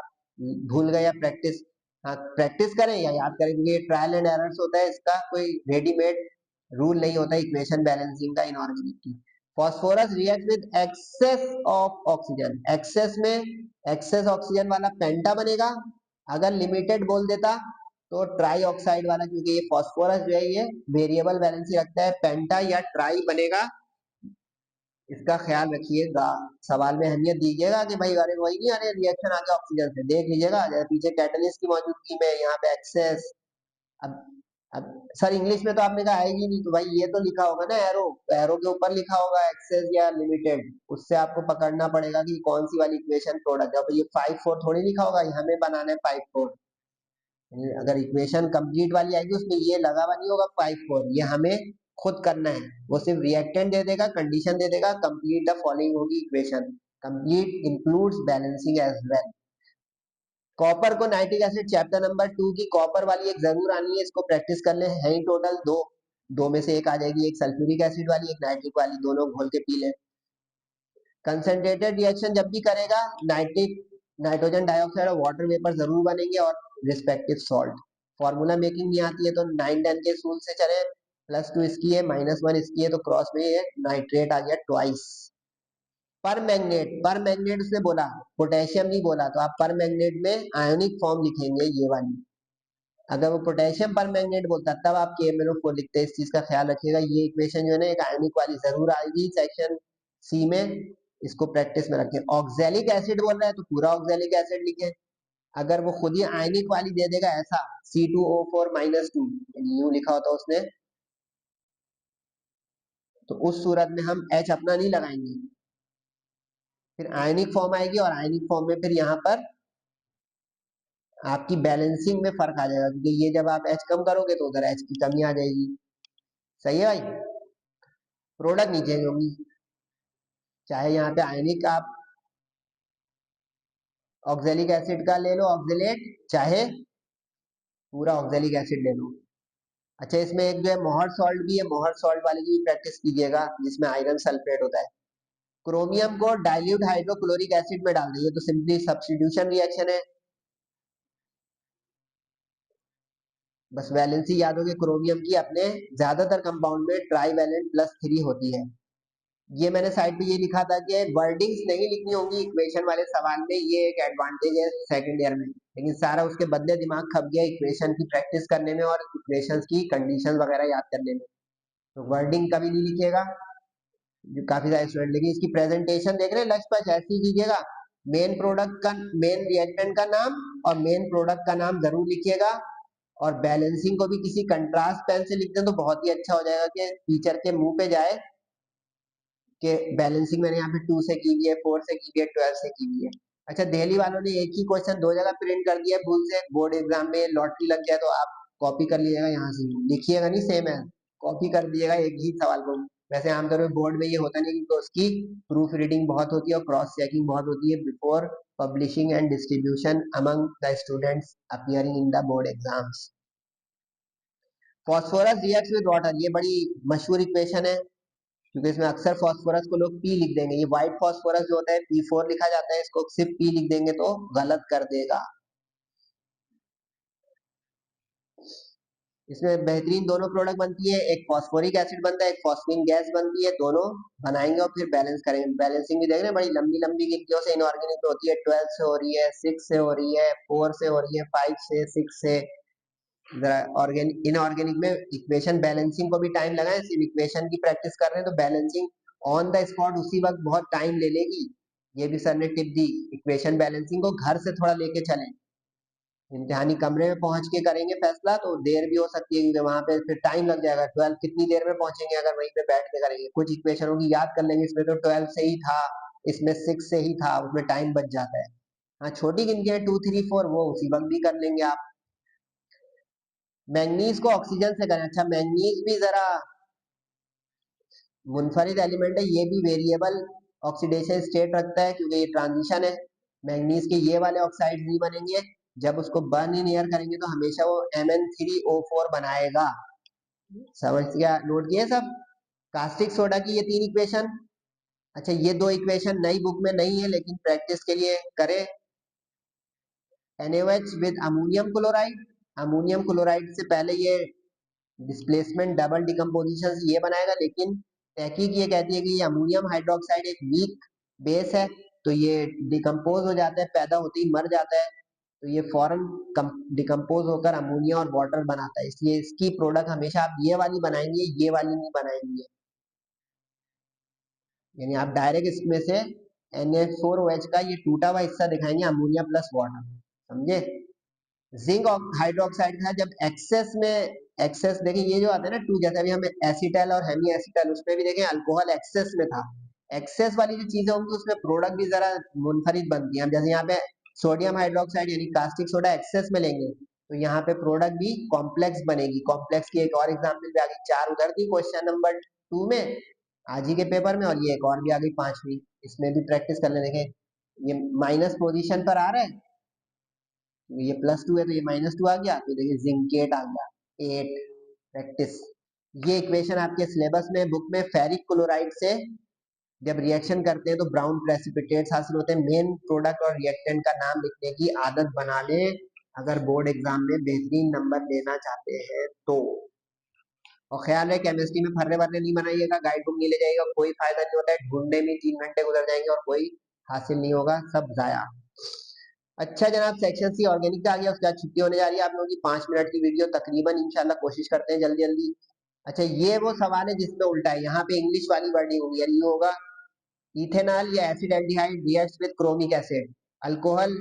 भूल गए या प्रैक्टिस, हाँ प्रैक्टिस करें या याद करें, क्योंकि ये ट्रायल एंड एरर्स होता है, इसका कोई रेडीमेड रूल नहीं होता इक्वेशन बैलेंसिंग का इनऑर्गेनिक की। Phosphorus react with excess of oxygen, excess में एक्सेस ऑक्सीजन वाला पेंटा बनेगा, अगर लिमिटेड बोल देता तो ट्राई ऑक्साइड वाला, क्योंकि ये फास्फोरस जो है ये वेरिएबल वैलेंसी रखता है, पेंटा या ट्राई बनेगा, इसका ख्याल रखिएगा। सवाल में अहमियत दीजिएगा कि भाई अरे वही नहीं, अरे रिएक्शन आ गया ऑक्सीजन से, देख लीजिएगा पीछे कैटलिस्ट की मौजूदगी में, यहाँ पे एक्सेस। अब अब सर इंग्लिश में तो आपने कहा आएगी नहीं, तो भाई ये तो लिखा होगा ना एरो, एरो के ऊपर लिखा होगा एक्सेस या लिमिटेड, उससे आपको पकड़ना पड़ेगा कि कौन सी वाली इक्वेशन प्रोडक्ट है। अब ये 5-4 थोड़ी लिखा होगा, हमें बनाना है 5-4, अगर इक्वेशन कंप्लीट वाली आएगी उसमें ये लगा हुआ नहीं होगा 5-4, ये हमें खुद करना है। वो सिर्फ रिएक्टेंट दे देगा, कंडीशन दे देगा, कंप्लीट द फॉलोइंग होगी equation, complete includes balancing as well. Copper को नाइट्रिक एसिड, चैप्टर नंबर 2 की कॉपर वाली एक जरूर आनी है, इसको प्रैक्टिस कर ले, है ही टोटल दो, दो में से एक आ जाएगी, एक सल्फ्यूरिक एसिड वाली, एक नाइट्रिक वाली, दोनों घोल के पी ले। कंसंट्रेटेड रिएक्शन जब भी करेगा, नाइट्रिक नाइट्रोजन डाइऑक्साइड और वाटर वेपर जरूर बनेंगे, और रिस्पेक्टिव सॉल्ट। फॉर्मूला मेकिंग नहीं आती है तो 9-10 के रूल से चले, +2 इसकी है, -1 इसकी है, तो क्रॉस में ये नाइट्रेट आ गया ट्वाइस। पर मैग्नेट, पर मैग्नेट उसने बोला, पोटेशियम नहीं बोला, तो आप पर मैग्नेट में आयोनिक फॉर्म लिखेंगे ये वाली। अगर वो पोटेशियम पर मैग्नेट बोलता तब आप KMnO4 लिखते, इस चीज का ख्याल रखिएगा। ये इक्वेशन जो है ना एक आयोनिक वाली जरूर आएगी सेक्शन सी में, इसको प्रैक्टिस में रखें। ऑक्जेलिक एसिड बोल रहा है तो पूरा ऑक्जेलिक एसिड लिखें, अगर वो खुद ही आयनिक वाली दे देगा ऐसा C2O4-2, यूं लिखा होता उसने, तो उस सूरत में हम H अपना नहीं लगाएंगे, फिर आयनिक फॉर्म आएगी, और आयनिक फॉर्म में फिर यहाँ पर आपकी बैलेंसिंग में फर्क आ जाएगा, क्योंकि ये जब आप H कम करोगे तो उधर H की कमी आ जाएगी। सही है भाई, प्रोडक्ट नहीं चेंज होंगी, चाहे यहाँ पे आयनिक आप ऑक्जेलिक एसिड का ले लो ऑक्जेलेट, चाहे पूरा ऑक्जेलिक एसिड ले लो। अच्छा, इसमें एक जो है मोहर सॉल्ट भी है, मोहर सॉल्ट वाली की प्रैक्टिस कीजिएगा, जिसमें आयरन सल्फेट होता है। क्रोमियम को डाइल्यूट हाइड्रोक्लोरिक एसिड में डाल दीजिए, तो सिंपली सब्स्टिट्यूशन रिएक्शन है, बस वैलेंसी याद होगी क्रोमियम की, अपने ज्यादातर कंपाउंड में ट्राई वैलेंट +3 होती है। ये मैंने साइड पे ये लिखा था कि वर्डिंग्स नहीं लिखनी होंगी इक्वेशन वाले सवाल में, ये एक एडवांटेज है सेकंड ईयर में, लेकिन सारा उसके बदले दिमाग खप गया इक्वेशन की प्रैक्टिस करने में और इक्वेशंस की कंडीशन वगैरह याद करने में। तो वर्डिंग कभी नहीं लिखिएगा जो काफी सारे स्टूडेंट, लेकिन इसकी प्रेजेंटेशन देख रहे हैं लक्ष्य पर ऐसी कीजिएगा, मेन प्रोडक्ट का मेन रिएक्टेंट का नाम और मेन प्रोडक्ट का नाम जरूर लिखिएगा, और बैलेंसिंग को भी किसी कंट्रास्ट पेन से लिख दें तो बहुत ही अच्छा हो जाएगा कि टीचर के मुंह पे जाए कि बैलेंसिंग मैंने यहाँ पे 2 से की हुई है, 4 से की हुई है, 12 से की हुई है। अच्छा, दिल्ली वालों ने एक ही क्वेश्चन दो जगह प्रिंट कर दिया है भूल से, बोर्ड एग्जाम में लॉटरी लग गया तो आप कॉपी कर लीजिएगा, यहाँ से लिखिएगा नहीं सेम है, कॉपी कर दीजिएगा एक ही सवाल को। वैसे आमतौर पर बोर्ड में ये होता नहीं, तो उसकी प्रूफ रीडिंग बहुत होती है और क्रॉस चेकिंग बहुत होती है before publishing and distribution among the students appearing in the board exams. Phosphorus reacts with water, ये बड़ी मशहूर इक्वेशन है, क्योंकि इसमें अक्सर फास्फोरस को लोग पी लिख देंगे, ये व्हाइट फास्फोरस जो होता है P4 लिखा जाता है, इसको सिर्फ पी लिख देंगे तो गलत कर देगा। इसमें बेहतरीन दोनों प्रोडक्ट बनती है, एक फॉस्फोरिक एसिड बनता है, एक फॉस्फीन गैस बनती है, दोनों बनाएंगे और फिर बैलेंस करेंगे। बैलेंसिंग भी देख रहे हैं, बड़ी लंबी लंबी गिनतियों से इनऑर्गेनिक में होती है, 12 से हो रही है, 6 से हो रही है, 4 से हो रही है, 5 से, 6 से। ऑर्गेनिक इनऑर्गेनिक में इक्वेशन बैलेंसिंग को भी टाइम लगा है, सिर्फ इक्वेशन की प्रैक्टिस कर रहे हैं तो बैलेंसिंग ऑन द स्पॉट उसी वक्त बहुत टाइम ले लेगी। ये भी सर ने टिप दी, इक्वेशन बैलेंसिंग को घर से थोड़ा लेके चलें, इम्तिहानी कमरे में पहुंच के करेंगे फैसला तो देर भी हो सकती है, क्योंकि वहां पे फिर टाइम लग जाएगा, 12 कितनी देर में पहुंचेंगे अगर वहीं पे बैठ के करेंगे, कुछ इक्वेशनों की याद कर लेंगे, इसमें तो 12 से ही था, इसमें 6 से ही था, उसमें टाइम बच जाता है। हाँ, छोटी गिनती है 2 3 4 वो उसी वक्त भी कर लेंगे आप। मैंगनीज को ऑक्सीजन से करें, अच्छा मैंगनीज भी जरा मुनफरिद एलिमेंट है, ये भी वेरिएबल ऑक्सीडेशन स्टेट रखता है, क्योंकि ये ट्रांजिशन है, मैंगनीज के ये वाले ऑक्साइड नहीं बनेंगे, जब उसको बर्न इन एयर करेंगे तो हमेशा वो Mn3O4 बनाएगा। समझ गया, नोट किए सब। कास्टिक सोडा की ये 3 इक्वेशन, अच्छा ये 2 इक्वेशन नई बुक में नहीं है लेकिन प्रैक्टिस के लिए करें। NaOH with ammonium chloride, ammonium chloride से पहले ये डिस्प्लेसमेंट डबल डिकम्पोजिशन ये बनाएगा, लेकिन तहकीक ये कहती है कि ये अमोनियम हाइड्रोक्साइड एक वीक बेस है, तो ये डिकम्पोज हो जाता है, पैदा होते ही मर जाता है, तो ये फॉरन डिकम्पोज होकर अमोनिया और वाटर बनाता है, इसलिए इसकी प्रोडक्ट हमेशा आप ये वाली बनाएंगे, ये वाली नहीं बनाएंगे, यानी आप डायरेक्ट इसमें से NH4OH का ये टूटा हुआ हिस्सा दिखाएंगे अमोनिया प्लस वाटर, समझे। जिंक हाइड्रोक्साइड का जब एक्सेस में, एक्सेस देखिए ये जो आता है ना टू, जैसे अभी हमें एसिटल और हेमी एसिटल, उसमें भी देखें अल्कोहल एक्सेस में था, एक्सेस वाली जो चीजें होंगी उसमें प्रोडक्ट भी जरा मुनफरिद बनती है, जैसे यहाँ पे सोडियम हाइड्रोक्साइड यानी कास्टिक सोडा एक्सेस में लेंगे तो यहाँ पे प्रोडक्ट भी कॉम्प्लेक्स बनेगी। कॉम्प्लेक्स की एक और एग्जाम्पल भी आ गई, 4 उधर थी क्वेश्चन नंबर 2 में आज ही के पेपर में, और ये एक और भी आ गई 5वीं, इसमें भी प्रैक्टिस कर ले। देखें ये माइनस पोजीशन पर आ रहा है, ये +2 है तो ये -2 आ गया, तो देखिए जिंकेट आ गया 8। प्रैक्टिस, ये इक्वेशन आपके सिलेबस में बुक में फेरिक क्लोराइड से जब रिएक्शन करते हैं तो ब्राउन प्रेसिपिटेट्स हासिल होते हैं, मेन प्रोडक्ट और रिएक्टेंट का नाम लिखने की आदत बना लें अगर बोर्ड एग्जाम में बेहतरीन नंबर लेना चाहते हैं तो। और ख्याल है केमिस्ट्री में फर्रे वर्रे नहीं बनाइएगा, गाइड बुक नहीं ले जाइएगा, कोई फायदा नहीं होता है, ढूंढने में 3 घंटे गुजर जाएंगे और कोई हासिल नहीं होगा, सब जाया। अच्छा जनाब, सेक्शन सी ऑर्गेनिक का आ गया, उसके बाद छुट्टी होने जा रही है आप लोगों की, 5 मिनट की वीडियो तकरीबन, इंशाल्लाह कोशिश करते हैं जल्दी जल्दी। अच्छा ये वो सवाल है जिसमें उल्टा है, यहाँ पे इंग्लिश वाली वर्डिंग होगी, यानी ये होगा इथेनॉल या acid aldehyde reacts with chromic acid, alcohol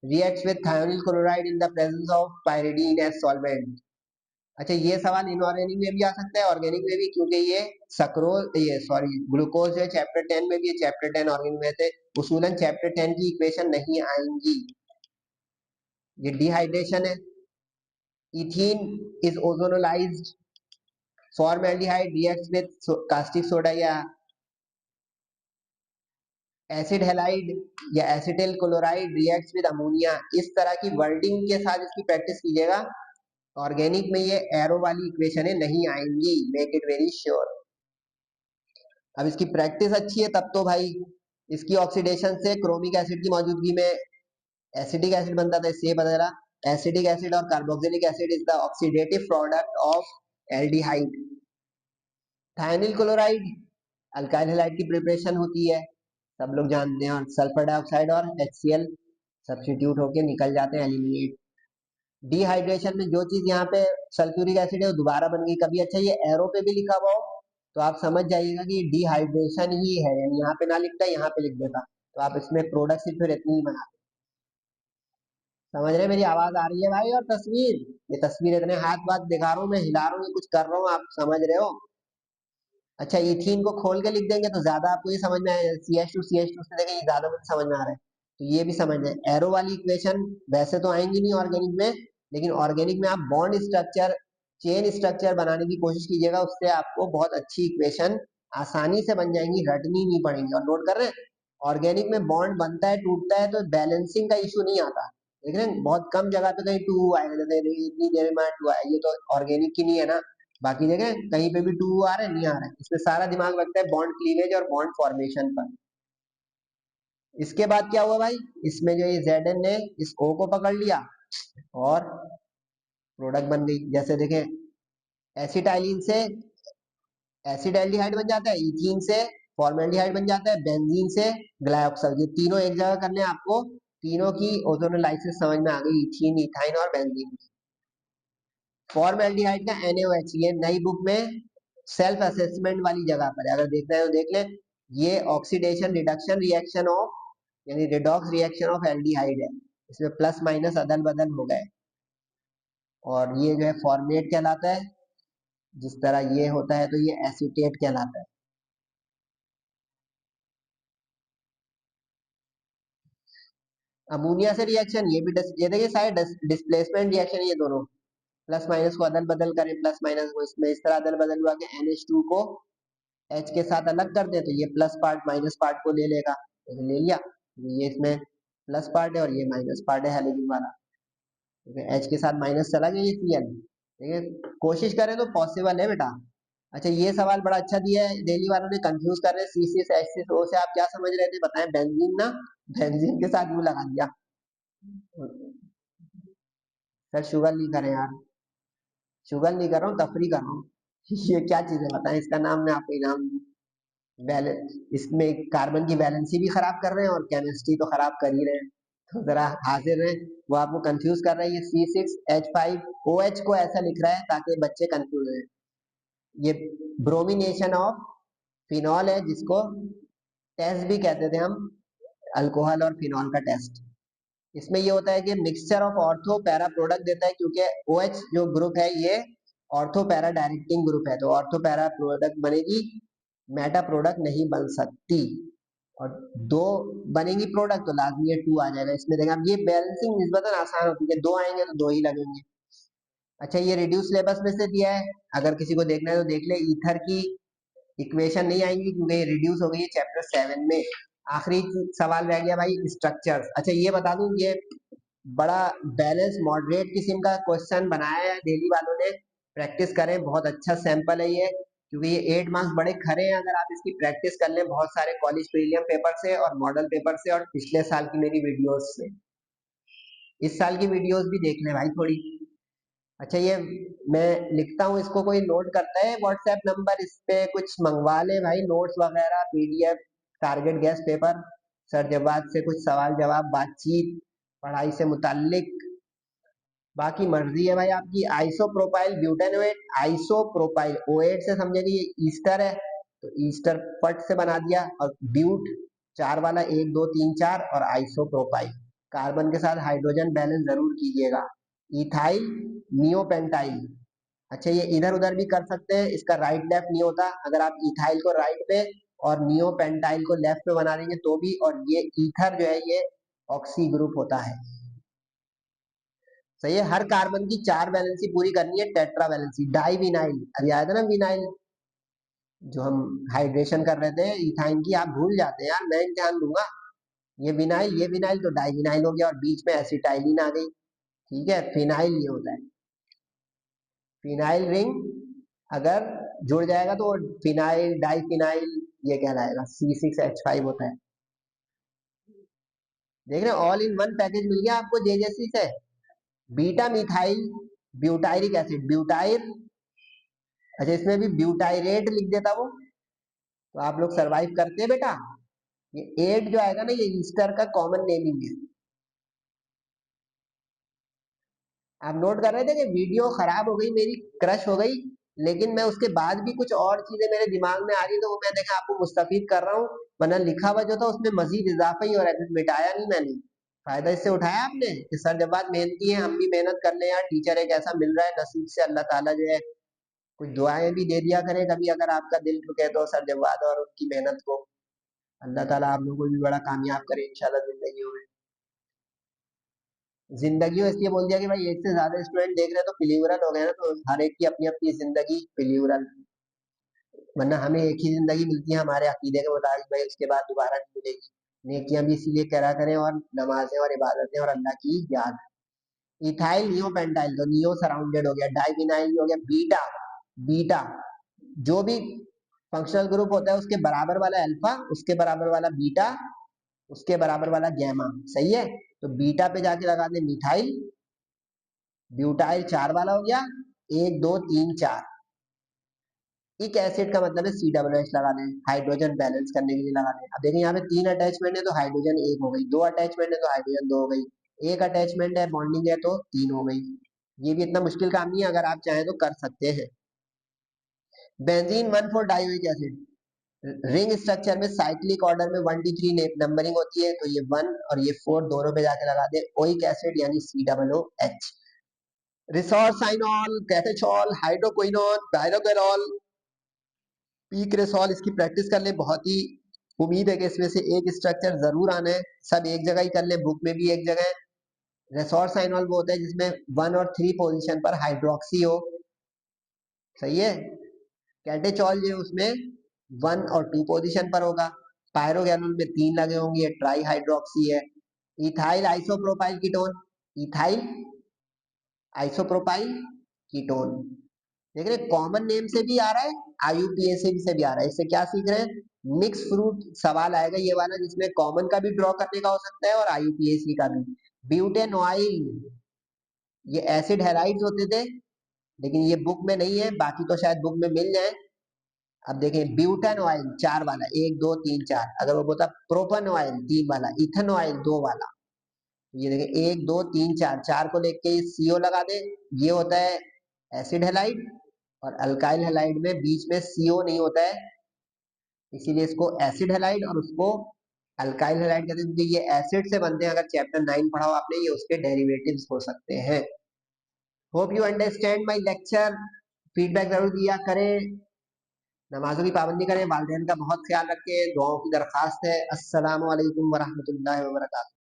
reacts with thionyl chloride in the presence of pyridine as solvent. अच्छा ये सवाल इनऑर्गेनिक में भी आ सकता है, ऑर्गेनिक में भी, क्योंकि ये सक्रोज, ये सॉरी ग्लूकोज जो है चैप्टर 10 में भी है, चैप्टर 10 ऑर्गेनिक में से उसूलन चैप्टर 10 की इक्वेशन नहीं आएंगी। ये डिहाइड्रेशन है, ethene is ozonolysed, formaldehyde reacts with caustic soda या एसिड हेलाइड या acetyl chloride reacts with ammonia, इस तरह की वर्डिंग के साथ इसकी प्रैक्टिस कीजिएगा। ऑर्गेनिक में ये एरो वाली इक्वेशनें नहीं आएंगी, मेक इट वेरी श्योर। अब इसकी प्रैक्टिस अच्छी है तब तो भाई, इसकी ऑक्सीडेशन से क्रोमिक एसिड की मौजूदगी में एसिटिक एसिड बनता था, इससे पता चला एसिटिक एसिड और carboxylic acid is the oxidative product of aldehyde. Thionyl chloride alkyl halide की प्रिपरेशन होती है, सब लोग जानते हैं, और सल्फर डाइऑक्साइड और HCl सब्स्टिट्यूट होके निकल जाते हैं, एलिमिनेट। डिहाइड्रेशन में जो चीज यहाँ पे सल्फ्यूरिक एसिड है वो दोबारा बन गई कभी, अच्छा ये एरो पे भी लिखा हुआ हो तो आप समझ जाइएगा कि डिहाइड्रेशन ही है, यानी यहाँ पे ना लिखता, यहाँ पे लिख देता, तो आप इसमें प्रोडक्ट सिर्फ फिर इतनी ही बना। समझ रहे, मेरी आवाज आ रही है भाई? और तस्वीर, ये तस्वीर इतने हाथ बात दिखा रहा हूँ मैं, हिला रहा हूँ, ये कुछ कर रहा हूँ, आप समझ रहे हो? अच्छा, इथीन को खोल के लिख देंगे तो ज्यादा आपको ये समझ में आए, CH2 से देखें, ये ज्यादा मुझे समझ में आ रहा है, तो ये भी समझना है। एरो वाली इक्वेशन वैसे तो आएंगी नहीं ऑर्गेनिक में, लेकिन ऑर्गेनिक में आप बॉन्ड स्ट्रक्चर, चेन स्ट्रक्चर बनाने की कोशिश कीजिएगा, उससे आपको बहुत अच्छी इक्वेशन आसानी से बन जाएंगी, रटनी नहीं पड़ेंगी। और नोट कर रहे हैं, ऑर्गेनिक में बॉन्ड बनता है टूटता है तो बैलेंसिंग का इशू नहीं आता, देख रहे हैं बहुत कम जगह पे कहीं टू आएगा, जैसे इतनी देर में टू आया, ये तो ऑर्गेनिक की नहीं है ना, बाकी जगह कहीं पे भी टू आ रहा है, नहीं आ रहा है, इसमें सारा दिमाग लगता है बॉन्ड क्लीवेज और बॉन्ड फॉर्मेशन पर। इसके बाद क्या हुआ भाई, इसमें जो ये Zn ने इस O को पकड़ लिया और प्रोडक्ट बन गई, जैसे देखें एसिटाइलिन से एसिडल्डिहाइड बन जाता है, इथीन से फॉर्मेल्डिहाइड बन जाता है, बेंजीन से ग्लाइऑक्सल, ये तीनों एक जगह करने हैं आपको, तीनों की ओजोनोलाइसिस समझ में आ गई, इथीन, इथाइन और बेंजीन। फॉर्मेल्डिहाइड का NaOH, ये नई बुक में सेल्फ असेसमेंट वाली जगह पर है, अगर देखना है तो देख लें, ये ऑक्सीडेशन रिडक्शन रिएक्शन ऑफ, यानी रिडॉक्स रिएक्शन ऑफ एल्डिहाइड है, इसमें प्लस माइनस अदल बदल हो गए, और ये जो है फॉर्मेट कहलाता है, जिस तरह ये होता है तो ये एसीटेट कहलाता है। अमोनिया से रिएक्शन, ये भी ये देखिए सारे डिस्प्लेसमेंट रिएक्शन, ये दोनों प्लस माइनस को अदल बदल करें, प्लस माइनस को इसमें इस तरह अदल बदल हुआ कि NH2 को H के साथ अलग कर दे तो ये प्लस पार्ट माइनस पार्ट को ले लेगा, तो ले लिया, ये इसमें प्लस पार्ट है और ये माइनस पार्ट है हेलोजन वाला, H के साथ माइनस चला गया, ये Cl, ठीक है, कोशिश करें तो पॉसिबल है बेटा। अच्छा, ये सवाल बड़ा अच्छा दिया है, दिल्ली वालों ने कंफ्यूज कर रहे हैं C6H6O से, आप क्या समझ रहे थे बताएं? बेंजीन ना, बेंजीन के साथ वो लगा दिया। सर शुगर नहीं करें यार, शुगर नहीं कर रहा हूँ, तफरी कर रहा हूँ। ये क्या चीज है बताएं, इसका नाम मैं आपको इनाम दूं। बैलेंस, इसमें कार्बन की वैलेंसी भी खराब कर रहे हैं और केमिस्ट्री तो खराब कर ही रहे हैं, तो जरा हाजिर रहे, वो आपको कंफ्यूज कर रहा है, ये C6H5OH को ऐसा लिख रहा है ताकि बच्चे कंफ्यूज हैं, ये ब्रोमिनेशन ऑफ फिनॉल है, जिसको टेस्ट भी कहते थे हम, अल्कोहल और फिनॉल का टेस्ट। इसमें ये होता है कि mixture of ortho para product देता है, क्योंकि OH जो ग्रुप है ये ऑर्थो पैरा डायरेक्टिंग ग्रुप है, तो ऑर्थो पैरा प्रोडक्ट बनेगी, मेटा प्रोडक्ट नहीं बन सकती, और दो बनेंगी प्रोडक्ट तो लाजमी है टू आ जाएगा इसमें, देखें अब ये बैलेंसिंग निस्बतन आसान होती है, दो आएंगे तो दो ही लगेंगे। अच्छा, ये रिड्यूस सिलेबस में से दिया है, अगर किसी को देखना है तो देख ले, ईथर की इक्वेशन नहीं आएंगी क्योंकि ये रिड्यूस हो गई है चैप्टर 7 में। आखिरी सवाल रह गया भाई, स्ट्रक्चर्स। अच्छा ये बता दूं, ये बड़ा बैलेंस मॉडरेट किस्म का क्वेश्चन बनाया है दिल्ली वालों ने, प्रैक्टिस करें, बहुत अच्छा सैंपल है ये, क्योंकि ये 8 मार्क्स बड़े खरे हैं, अगर आप इसकी प्रैक्टिस कर लें बहुत सारे कॉलेज प्रीलियम पेपर से और मॉडल पेपर से और पिछले साल की मेरी वीडियोस से, इस साल की वीडियोस भी देख लें भाई थोड़ी। अच्छा, ये मैं लिखता हूँ, इसको कोई नोट करता है व्हाट्सएप नंबर, इस पे कुछ मंगवा ले भाई, नोट्स वगैरह, PDF, target gas paper, sir जवाब से कुछ सवाल जवाब, बातचीत, पढ़ाई से मुताल्लिक, बाकी मर्जी है भाई आपकी। आइसोप्रोपाइल ब्यूटेनोएट, आइसोप्रोपाइल O8 से समझे कि ये ईस्टर है, तो ईस्टर फट से बना दिया, और ब्यूट चार वाला 1 2 3 4, और आइसोप्रोपाइल, कार्बन के साथ हाइड्रोजन बैलेंस जरूर कीजिएगा। इथाइल नियोपेंटाइल, अच्छा ये इधर उधर भी कर सकते हैं, इसका राइट लेफ्ट नहीं होता, अगर आप इथाइल को राइट पे और नियोपेंटाइल को लेफ्ट पे बना देंगे तो भी, और ये ईथर जो है ये ऑक्सी ग्रुप होता है, सही है। हर कार्बन की 4 वैलेंसी पूरी करनी है, टेट्रा वैलेंसी। डाई विनाइल, अभी आया था ना विनाइल, जो हम हाइड्रेशन कर रहे थे इथाइन की, आप भूल जाते हैं यार, मैं ध्यान दूंगा, ये विनाइल तो डाई विनाइल हो गया, और बीच में एसिटाइलिन आ गई, ठीक है। फिनाइल ये होता है, फिनाइल रिंग अगर जुड़ जाएगा तो फिनाइल डाइफिनाइल ये कहलाएगा, C6H5 होता है। देख रहे ऑल इन वन पैकेज मिल गया आपको JJC से। बीटा मिथाइल ब्यूटायरिक एसिड, ब्यूटाइर, अच्छा इसमें भी ब्यूटाइरेट लिख देता वो, तो आप लोग सरवाइव करते हैं बेटा? ये 8 जो आएगा ना, ये ईस्टर का कॉमन नेमिंग है। आप नोट कर रहे थे कि वीडियो खराब हो गई मेरी, क्रश हो गई, लेकिन मैं उसके बाद भी कुछ और चीजें मेरे दिमाग में आ रही, तो वो मैं देखा आपको मुस्तफीद कर रहा हूँ, वरना लिखा हुआ जो था उसमें मजीद इजाफा ही हो रहा है, कुछ मिटाया नहीं मैंने। फायदा इससे उठाया आपने कि सर जब बात मेहनती है, हम भी मेहनत कर ले यार, टीचर एक ऐसा मिल रहा है नसीब से, अल्लाह ताला जो है कुछ दुआएं भी दे दिया करे कभी, अगर आपका दिल रुके तो सर जवाद और उनकी मेहनत को अल्लाह ताला आप लोगों को भी बड़ा कामयाब करे इंशाल्लाह जिंदगी में। जिंदगी में इसलिए बोल दिया कि भाई एक से ज्यादा स्टूडेंट देख रहे हैं तो पिलीवरल हो गए ना, तो हर एक की अपनी अपनी जिंदगी पिलीवरल, वरना हमें एक ही जिंदगी मिलती है हमारे अकीदे के मुताबिक, भाई उसके बाद दोबारा नहीं मिलेगी। नेकियां भी इसीलिए करा करें, और नमाजें और इबादतें और अल्लाह की याद। इथाइल नियो पेंटाइल, तो नियो सराउंडेड हो गया, डाइविनाइल हो गया, बीटा, बीटा जो भी फंक्शनल ग्रुप होता है उसके बराबर वाला अल्फा, उसके बराबर वाला बीटा, उसके बराबर वाला गैमा, सही है। तो बीटा पे जाके लगा दे मिथाइल, ब्यूटाइल 4 वाला हो गया, 1 2 3 4। एक एसिड का मतलब है COOH लगा दें, हाइड्रोजन बैलेंस करने के लिए लगा दें। अब देखिए यहाँ पे 3 अटैचमेंट है तो हाइड्रोजन 1 हो गई, 2 अटैचमेंट है तो हाइड्रोजन 2 हो गई, 1 अटैचमेंट है बॉन्डिंग है तो 3 हो गई। ये भी इतना मुश्किल काम नहीं है, अगर आप चाहें तो कर सकते हैं। Benzene 1,4 dioic acid, ring structure में साइक्लिक ऑर्डर में 1 2 3 नंबरिंग होती है, तो ये 1 और ये 4 दोनों पे जाके लगा दे ओइक एसिड यानी COOH। रिसोर्साइनॉल, कैटेचॉल, हाइड्रोक्विनोन, पायरोकेरॉल, पीक्रेसॉल, इसकी प्रैक्टिस कर ले, बहुत ही उम्मीद है कि इसमें से एक स्ट्रक्चर जरूर आना है, सब एक जगह ही कर ले, बुक में भी एक जगह। रेसोर्साइनॉल वो होता है जिसमें 1 और 3 पोजीशन पर हाइड्रोक्सी हो, सही है। कैटेचॉल जो है उसमें 1 और 2 पोजीशन पर होगा। पायरोगैनोल में 3 लगे होंगे, ये ट्राई हाइड्रोक्सी है। Ethyl isopropyl ketone, ethyl isopropyl ketone, देख रहे कॉमन नेम से भी आ रहा है, IUPAC से भी आ रहा है। इससे क्या सीख रहे हैं, मिक्स फ्रूट सवाल आएगा ये वाला, जिसमें कॉमन का भी ड्रॉ करने का हो सकता है और IUPAC का भी। ब्यूटेनॉइल, ये एसिड हैलाइड्स होते थे, लेकिन ये बुक में नहीं है, बाकी तो शायद बुक में मिल जाए। अब देखें ब्यूटेन ऑयल 4 वाला, 1 2 3 4, अगर वो बोलता प्रोपन ऑयल 3 वाला, इथन ऑयल 2 वाला, ये देखें 1 2 3 4, 4 को लेके CO लगा दे, ये होता है एसिड हैलाइड, और अल्काइल हैलाइड में बीच में CO नहीं होता है, इसीलिए इसको एसिड हैलाइड और उसको अल्काइल हैलाइड कहते हैं, क्योंकि ये एसिड से बनते हैं। अगर चैप्टर 9 पढ़ा हो आपने, ये उसके डेरिवेटिव्स हो सकते हैं। Hope you understand my lecture. Feedback जरूर दिया करें, नमाजों की पाबंदी करें, वालिदैन का बहुत ख्याल रखें, दुआओं की दरखास्त है। अस्सलाम वालेकुम वरहमतुल्लाहि वबरकातुहू।